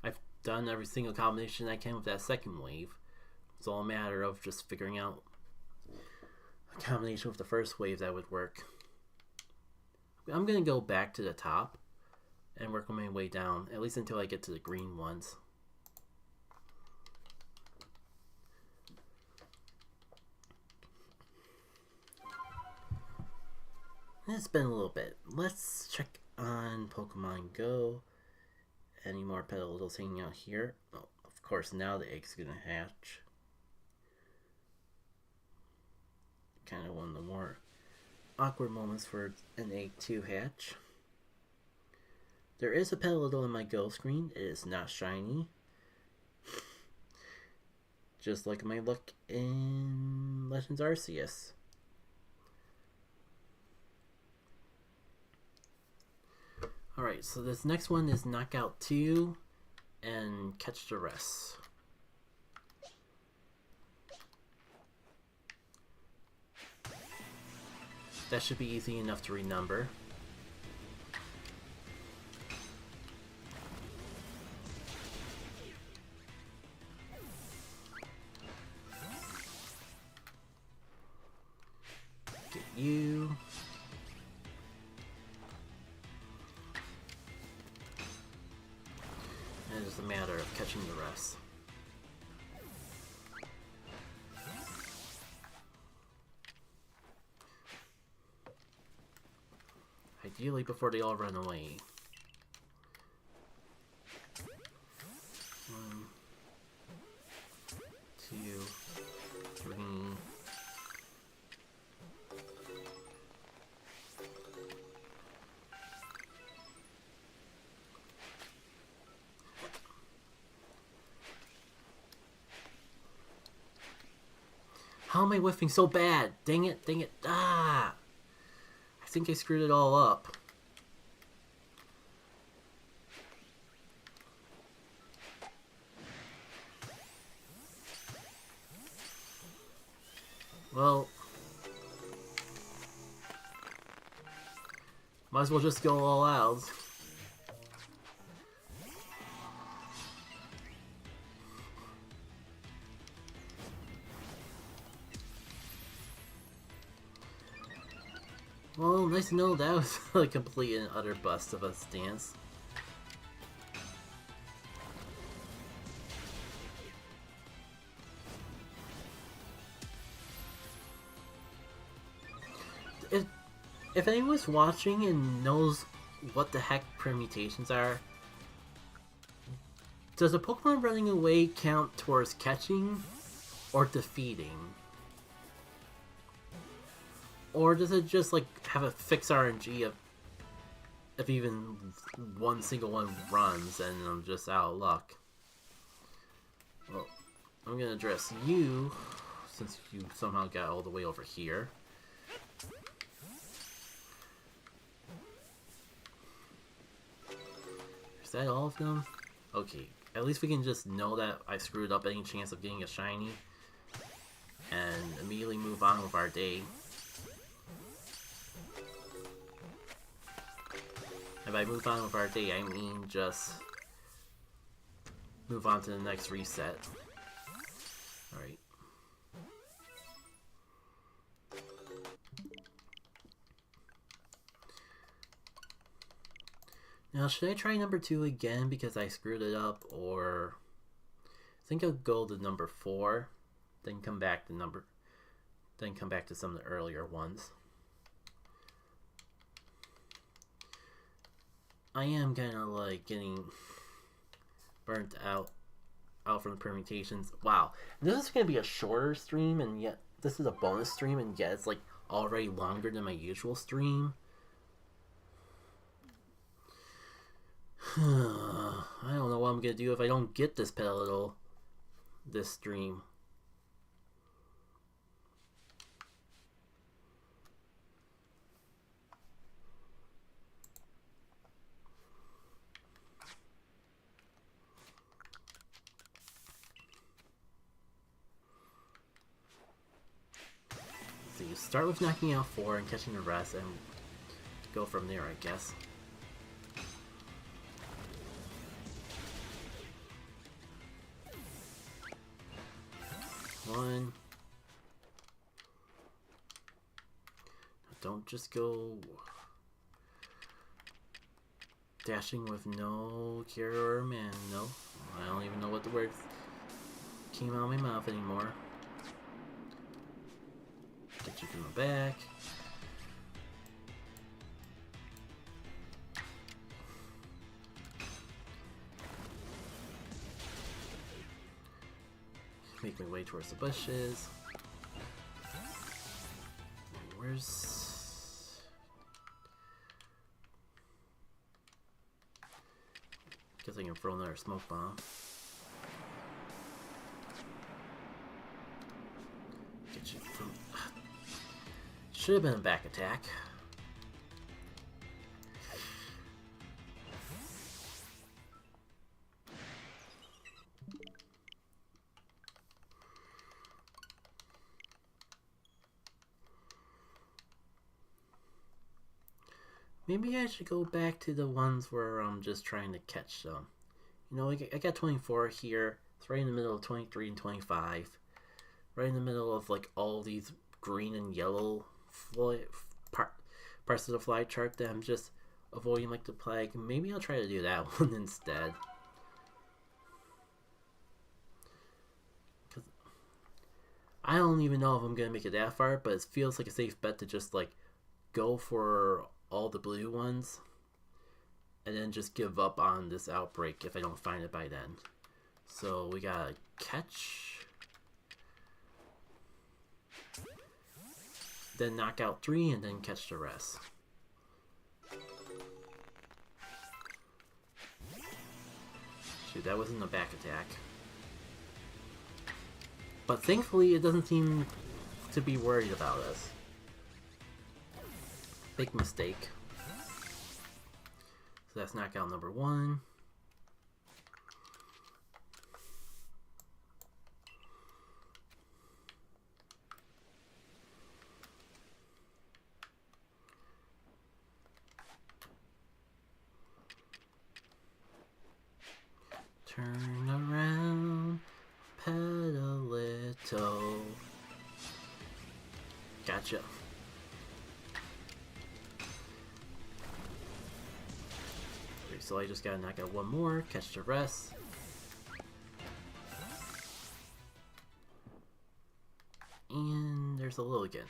I've done every single combination I can with that second wave. It's all a matter of just figuring out a combination with the first wave that would work. I'm gonna go back to the top and work my way down, at least until I get to the green ones. It's been a little bit. Let's check on Pokemon Go. Any more petals hanging out here? Oh, of course, now the egg's gonna hatch. Kind of one of the more awkward moments for an egg to hatch. There is a Petalil in my Go screen. It is not shiny. Just like my luck in Legends Arceus. Alright, so this next one is Knockout 2 and Catch the Rest. That should be easy enough to renumber. Get you. And it's just a matter of catching the rest. Ideally before they all run away. 1, 2, 3. How am I whiffing so bad? Dang it, dang it. Ah! I think I screwed it all up. Well, might as well just go all out. Well, nice to know that was a complete and utter bust of a stance. If anyone's watching and knows what the heck permutations are, does a Pokemon running away count towards catching or defeating? Or does it just like have a fixed RNG of if even one single one runs and I'm just out of luck? Well, I'm gonna address you since you somehow got all the way over here. Is that all of them? Okay, at least we can just know that I screwed up any chance of getting a shiny and immediately move on with our day. If I move on with our day, I mean just move on to the next reset. Alright. Now, should I try number 2 again because I screwed it up, or I think I'll go to number 4, then come back to some of the earlier ones. I am kind of like getting burnt out from the permutations. Wow, this is going to be a shorter stream, and yet this is a bonus stream, and yet it's like already longer than my usual stream. I don't know what I'm going to do if I don't get this Petalil this stream. see. Start with knocking out 4 and catching the rest, and go from there, I guess. One. Don't just go dashing with no cure or man. No, I don't even know what the words came out of my mouth anymore. Get you from the back. Make my way towards the bushes. Where's... Guess I can throw another smoke bomb. Get you from... Should have been a back attack. Maybe I should go back to the ones where I'm just trying to catch them. You know, I got 24 here. It's right in the middle of 23 and 25. Right in the middle of like all these green and yellow parts of the fly chart that I'm just avoiding like the plague. Maybe I'll try to do that one instead. Cause I don't even know if I'm going to make it that far, but it feels like a safe bet to just like go for all the blue ones and then just give up on this outbreak if I don't find it by then. So we gotta catch, then knock out 3 and then catch the rest. Shoot, that wasn't a back attack. But thankfully it doesn't seem to be worried about us. Big mistake. So that's knockout number 1. Turn around, Petlili. Gotcha. So I just gotta knock out 1 more, catch the rest. And there's a Lilligant.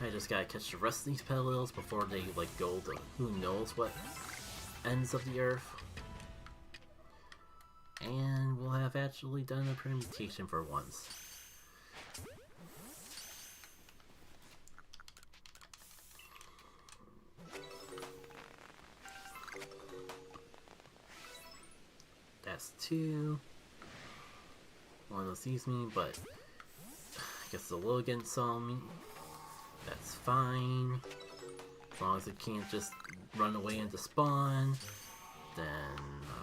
I just gotta catch the rest of these Petlils before they like go to who knows what ends of the earth, and we'll have actually done a permutation for once. That's 2. One of those sees me, but I guess the Lilligant saw me. That's fine. As long as it can't just run away into spawn, then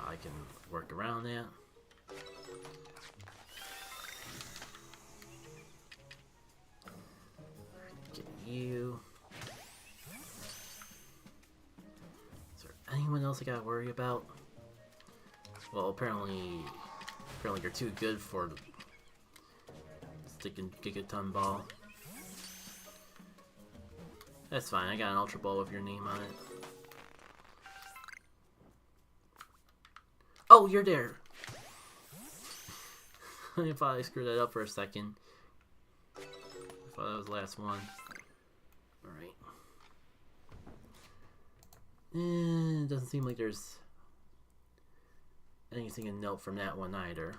I can work around that. Get you. Is there anyone else I gotta worry about? Well, apparently you're too good for the sticking Gigaton Ball. That's fine, I got an Ultra Ball with your name on it. Oh, you're there! I thought I screwed that up for a second. I thought that was the last one. Alright. It doesn't seem like there's anything to note from that one either.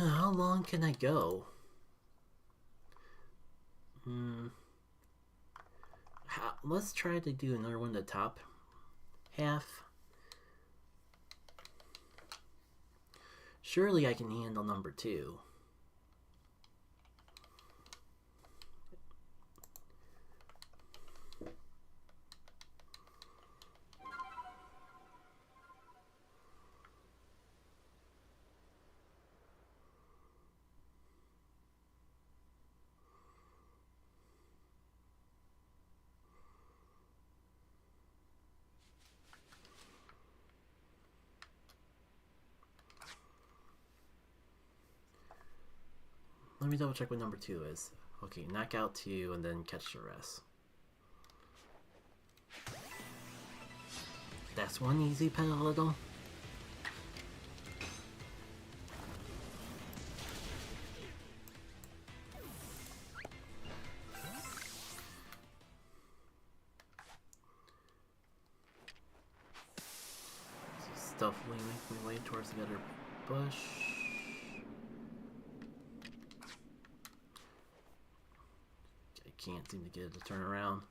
How long can I go? Let's try to do another one in the top half. Surely I can handle number 2. Let me double check what number 2 is. Okay, knock out 2 and then catch the rest. That's one easy Petlili. Stealthily make my way towards the other bush. Can't seem to get it to turn around.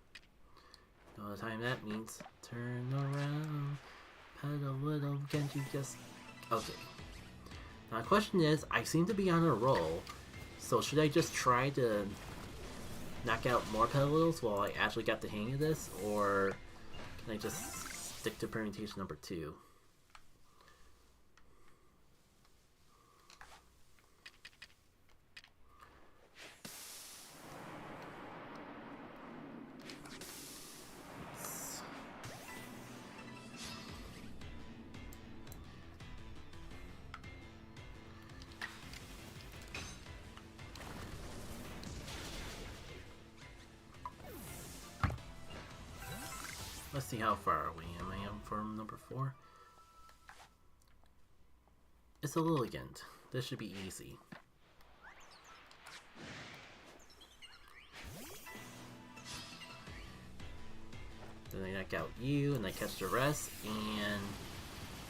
All the time that means turn around, Petlili, can't you just... Okay. Now the question is, I seem to be on a roll, so should I just try to knock out more Petlili while I actually got the hang of this, or can I just stick to permutation number 2? Let's see how far away I am from number 4. It's a Lilligant. This should be easy. Then I knock out you, and I catch the rest, and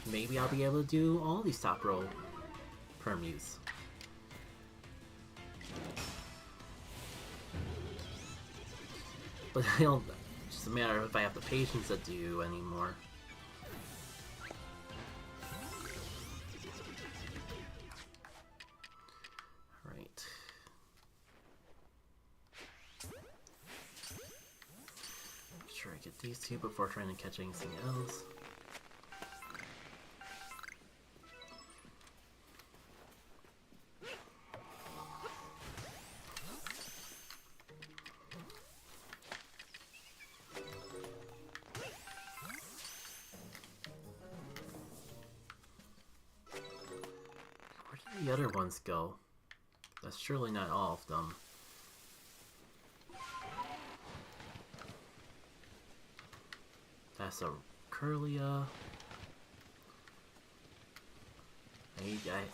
maybe I'll be able to do all these top row permutes. But I don't... It's just a matter of if I have the patience to do anymore. Alright. Make sure I get these 2 before trying to catch anything else. The other ones go. That's surely not all of them. That's a Curlia.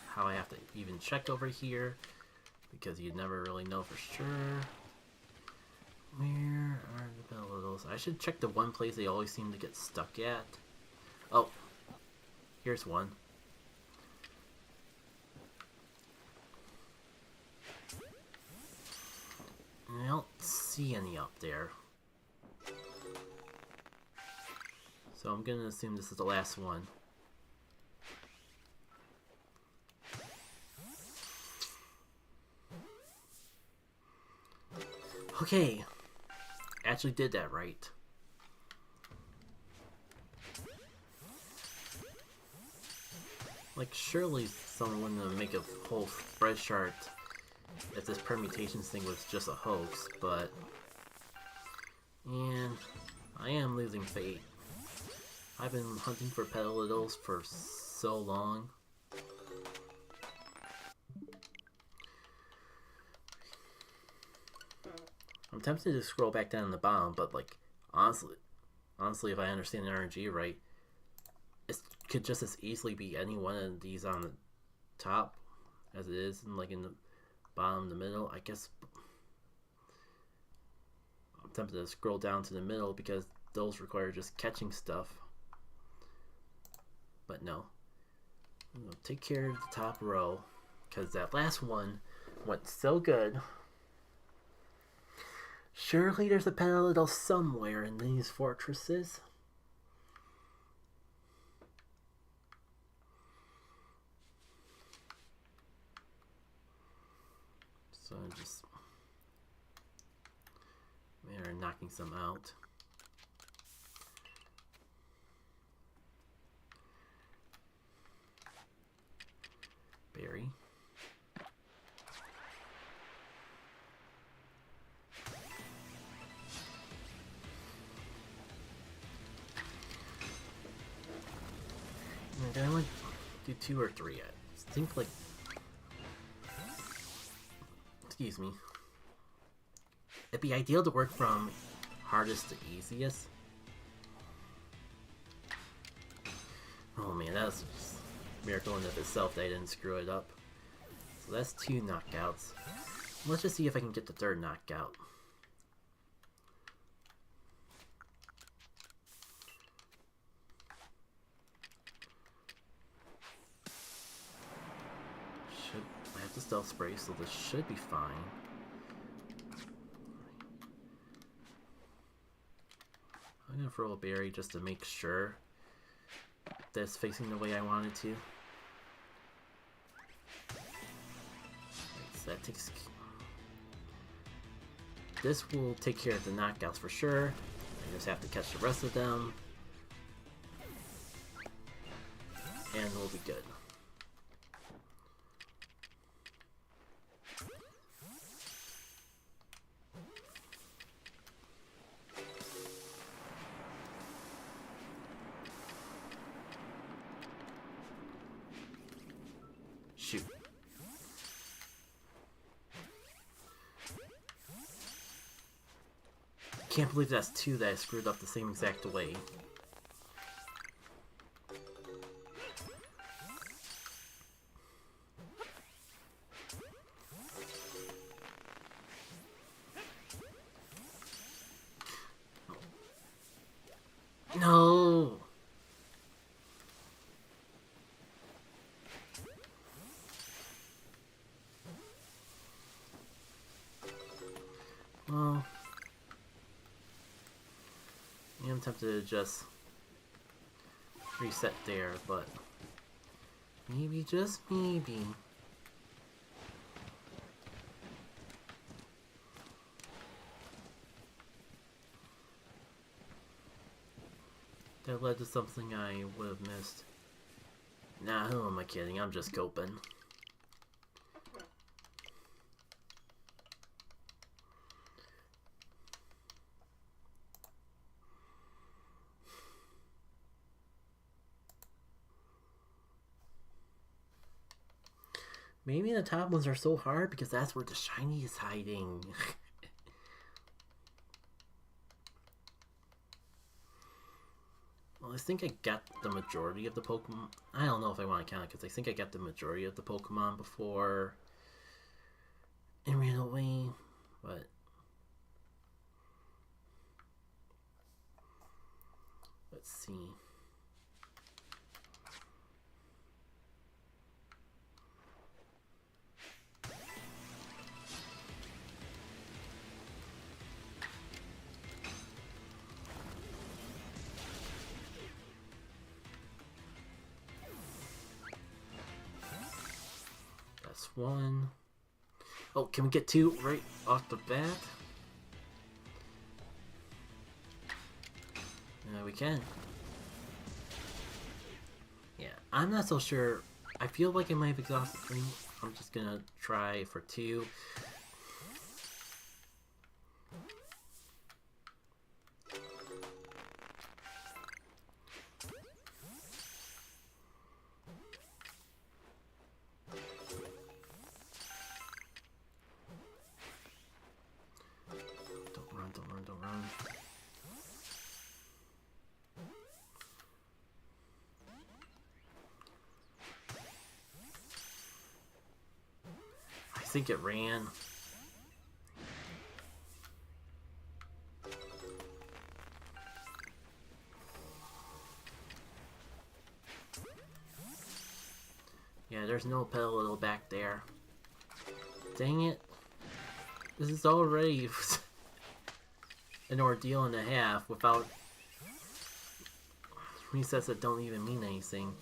How I have to even check over here because you'd never really know for sure. Where are the Petlili? I should check the one place they always seem to get stuck at. Oh, here's one. I don't see any up there. So I'm gonna assume this is the last one. Okay. Actually did that right. Like, surely someone would make a whole spread chart if this permutations thing was just a hoax, but... And I am losing faith. I've been hunting for Petlili for so long. I'm tempted to scroll back down to the bottom, but like, honestly, if I understand the RNG right, it could just as easily be any one of these on the top as it is, and like in the bottom, the middle. I guess I'm tempted to scroll down to the middle because those require just catching stuff. But no, I'm gonna take care of the top row because that last one went so good. Surely there's a parallel somewhere in these fortresses. So just they're knocking some out. Berry. Did I want to do 2 or 3 yet? I think like, excuse me. It'd be ideal to work from hardest to easiest. Oh man, that's just a miracle in of itself that I didn't screw it up. So that's 2 knockouts. Let's just see if I can get the 3rd knockout. I have the stealth spray, so this should be fine. I'm gonna throw a berry just to make sure that's facing the way I want it to. Right, so that takes. This will take care of the knockouts for sure. I just have to catch the rest of them, and we'll be good. Shoot. Can't believe that's 2 that I screwed up the same exact way. No! Well, I'm tempted to just reset there, but maybe, just maybe. That led to something I would have missed. Nah, who am I kidding? I'm just coping. Maybe the top ones are so hard because that's where the shiny is hiding. Well, I think I got the majority of the Pokemon. I don't know if I want to count it because I think I got the majority of the Pokemon before it ran away, but let's see. That's 1. Oh, can we get 2 right off the bat? We can. Yeah, I'm not so sure. I feel like I might have exhausted 3. I'm just gonna try for 2. Don't run. I think it ran. Yeah, there's no Petlili back there. Dang it. This is already an ordeal and a half without resets that don't even mean anything.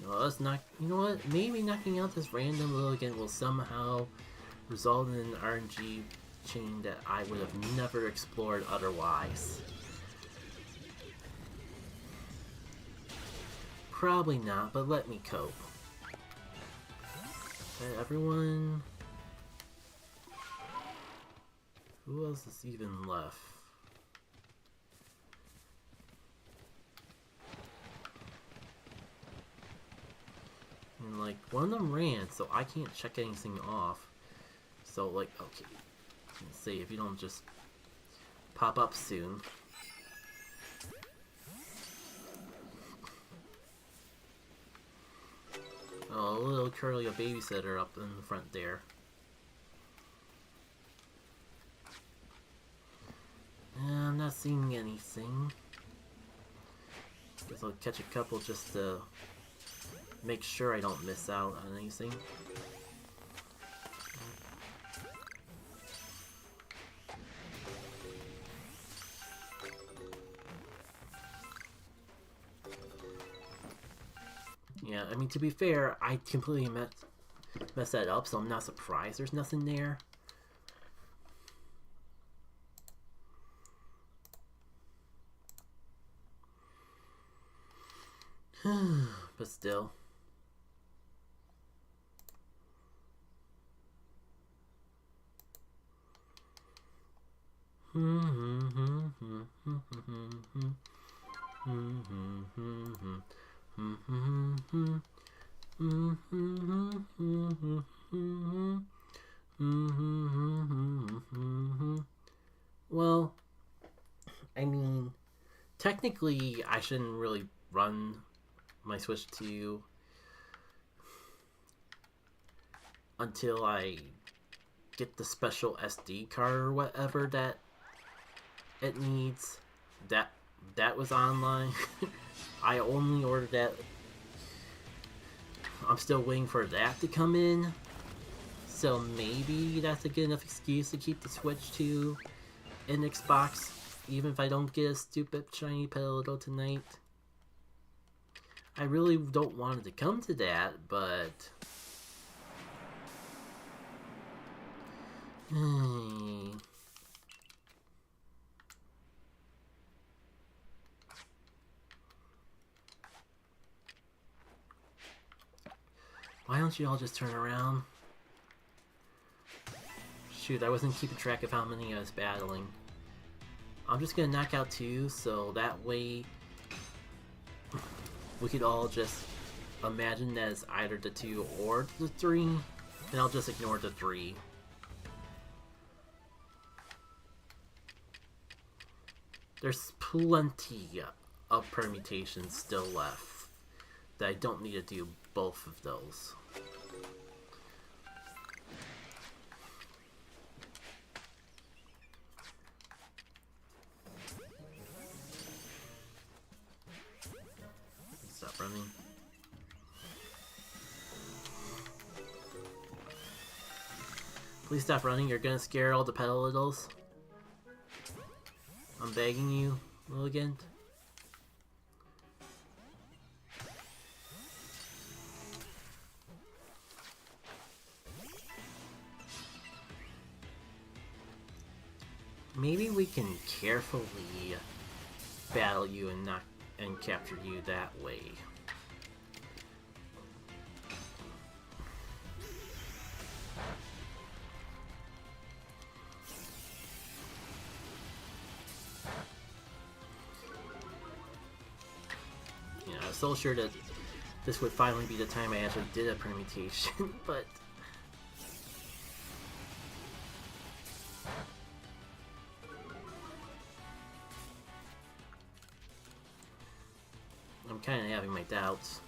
Well, let's not. You know what? Maybe knocking out this random Lilligant will somehow result in an RNG chain that I would have never explored otherwise. Probably not, but let me cope. Okay, everyone. Who else is even left? And like, one of them ran, so I can't check anything off. So like, okay. Let's see if you don't just pop up soon. Oh, a little curly babysitter up in the front there. I'm not seeing anything. Guess I'll catch a couple just to make sure I don't miss out on anything. Yeah, I mean, to be fair, I completely messed that up, so I'm not surprised there's nothing there. But still. Well, I mean, technically I shouldn't really run my Switch 2 until I get the special SD card or whatever that it needs. That was online. I only ordered that. I'm still waiting for that to come in. So maybe that's a good enough excuse to keep the Switch 2 in Xbox, even if I don't get a stupid shiny Petlili tonight. I really don't want it to come to that, but why don't you all just turn around? Shoot, I wasn't keeping track of how many I was battling. I'm just gonna knock out 2, so that way we could all just imagine that it's either the 2 or the 3, and I'll just ignore the 3. There's plenty of permutations still left that I don't need to do both of those. Stop running. Please stop running, you're gonna scare all the Petlili's. I'm begging you, Lilligant. Maybe we can carefully battle you and capture you that way. Yeah, I was so sure that this would finally be the time I actually did a permutation, but I'm kind of having my doubts.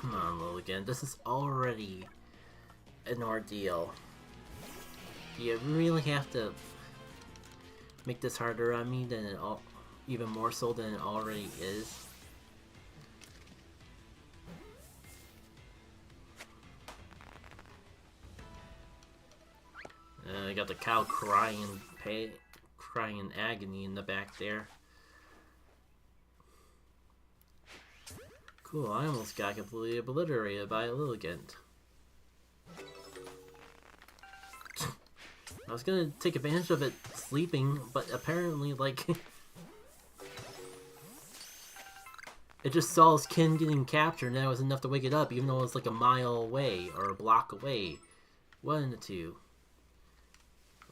Come on, Lilligan. This is already an ordeal. Do you really have to make this harder on me than even more so than it already is? I got the cow crying in agony in the back there. Cool, I almost got completely obliterated by a Lilligant. I was gonna take advantage of it sleeping, but apparently, like, it just saw his kin getting captured, and that was enough to wake it up, even though it was like a mile away, or a block away. One in the two.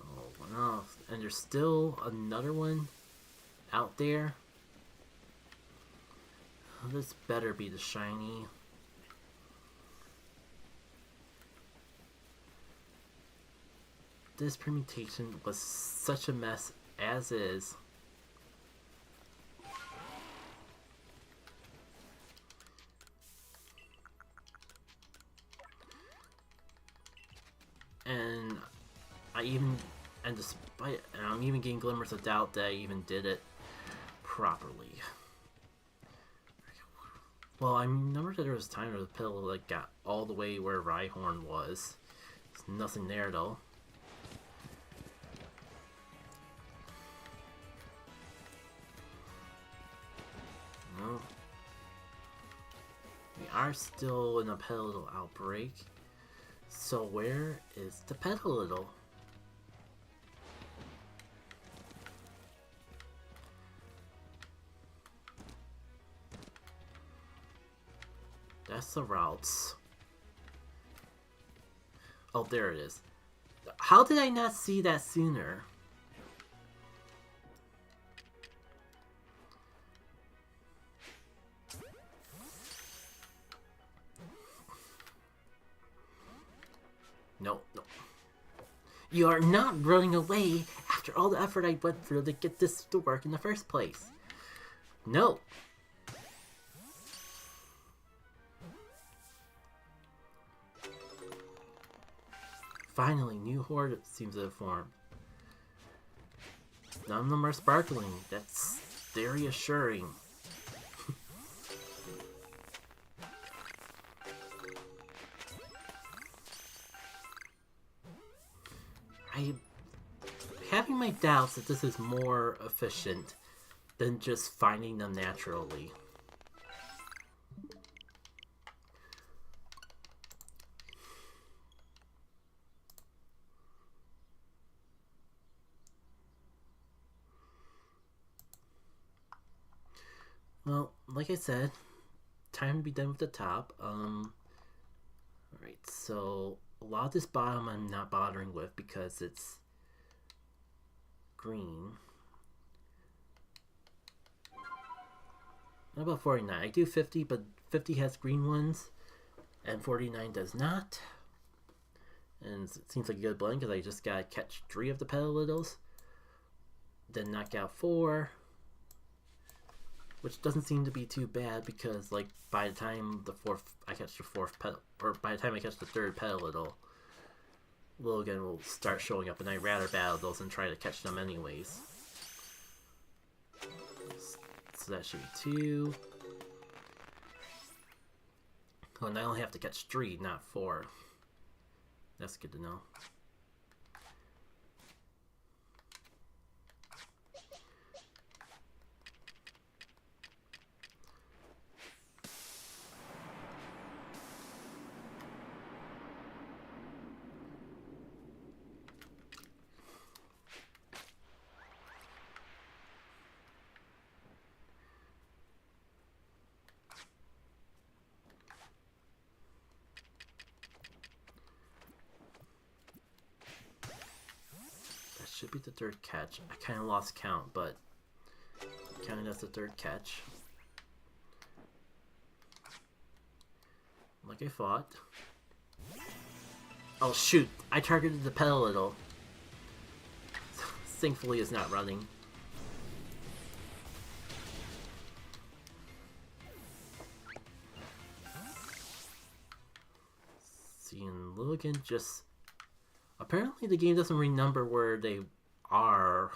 Oh, one off. And there's still another one out there. Oh, this better be the shiny. This permutation was such a mess as is. And I'm even getting glimmers of doubt that I even did it properly. Well, I remember that there was a time where the pill like got all the way where Rhyhorn was. There's nothing there though. No. We are still in a Petlili outbreak. So where is the Petlili? That's the routes. Oh, there it is. How did I not see that sooner? No, no. You are not running away after all the effort I went through to get this to work in the first place. No. Finally, new horde seems to have formed. None of them are sparkling. That's very assuring. I'm having my doubts that this is more efficient than just finding them naturally. Well, like I said, time to be done with the top. Alright, so a lot of this bottom I'm not bothering with because it's green. What about 49? I do 50, but 50 has green ones, and 49 does not. And it seems like a good blend because I just gotta catch 3 of the Petlittles, then knock out 4. Which doesn't seem to be too bad because, like, by the time I catch the third Petlili, Lilligan will start showing up, and I'd rather battle those than try to catch them anyways. So that should be 2. Oh, and I only have to catch 3, not 4. That's good to know. Should be the third catch. I kind of lost count, but counting as the third catch. Like I thought. Oh shoot! I targeted the Petlili. Thankfully, it's not running. See, and Logan just... Apparently the game doesn't remember where they are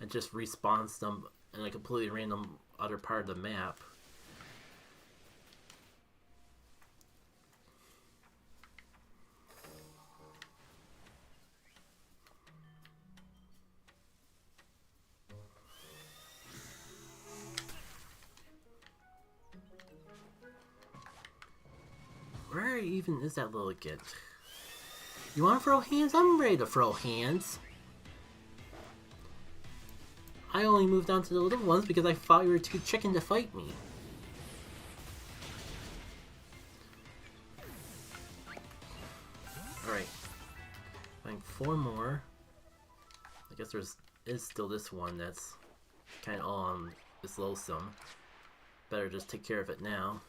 and just respawns them in a completely random other part of the map. Where even is that little kid? You want to throw hands? I'm ready to throw hands. I only moved on to the little ones because I thought you were too chicken to fight me. Alright. Find 4 more. I guess is still this one that's kind of is loathsome. Better just take care of it now.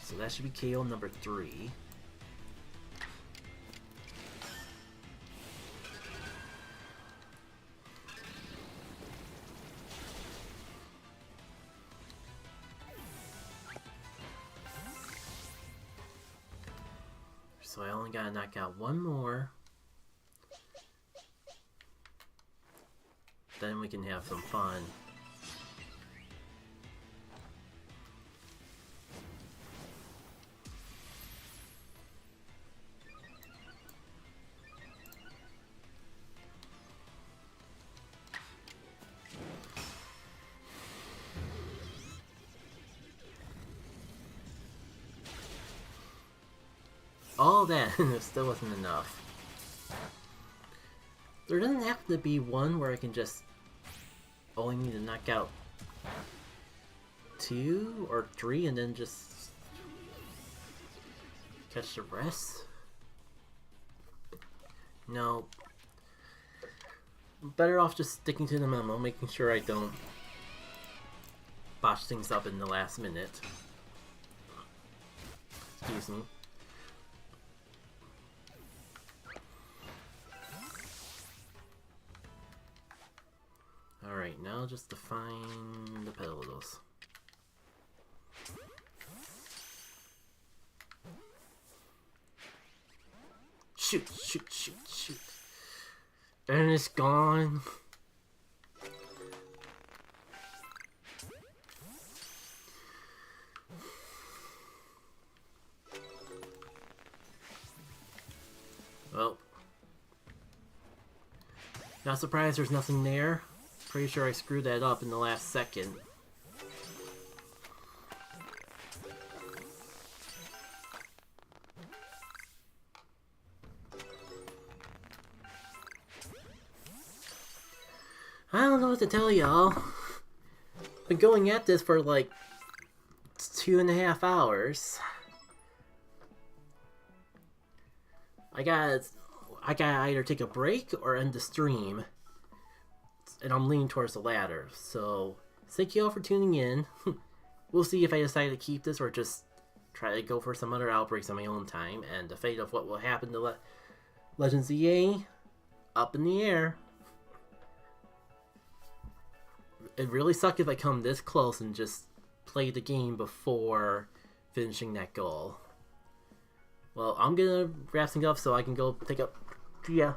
So that should be KO number 3. So I only gotta knock out 1 more. Then we can have some fun. All that, and it still wasn't enough. There doesn't happen to be one where I can just only need to knock out 2 or 3 and then just catch the rest? No. I'm better off just sticking to the memo, making sure I don't botch things up in the last minute. Excuse me. Alright, now just to find the petals. Shoot, shoot, shoot, shoot. And it's gone. Well. Not surprised there's nothing there. Pretty sure I screwed that up in the last second. I don't know what to tell y'all. Been going at this for like 2.5 hours. I gotta either take a break or end the stream. And I'm leaning towards the latter. So, thank you all for tuning in. We'll see if I decide to keep this or just try to go for some other outbreaks on my own time. And the fate of what will happen to Legends EA, up in the air. It really sucked if I come this close and just play the game before finishing that goal. Well, I'm gonna wrap things up so I can go take up. Yeah.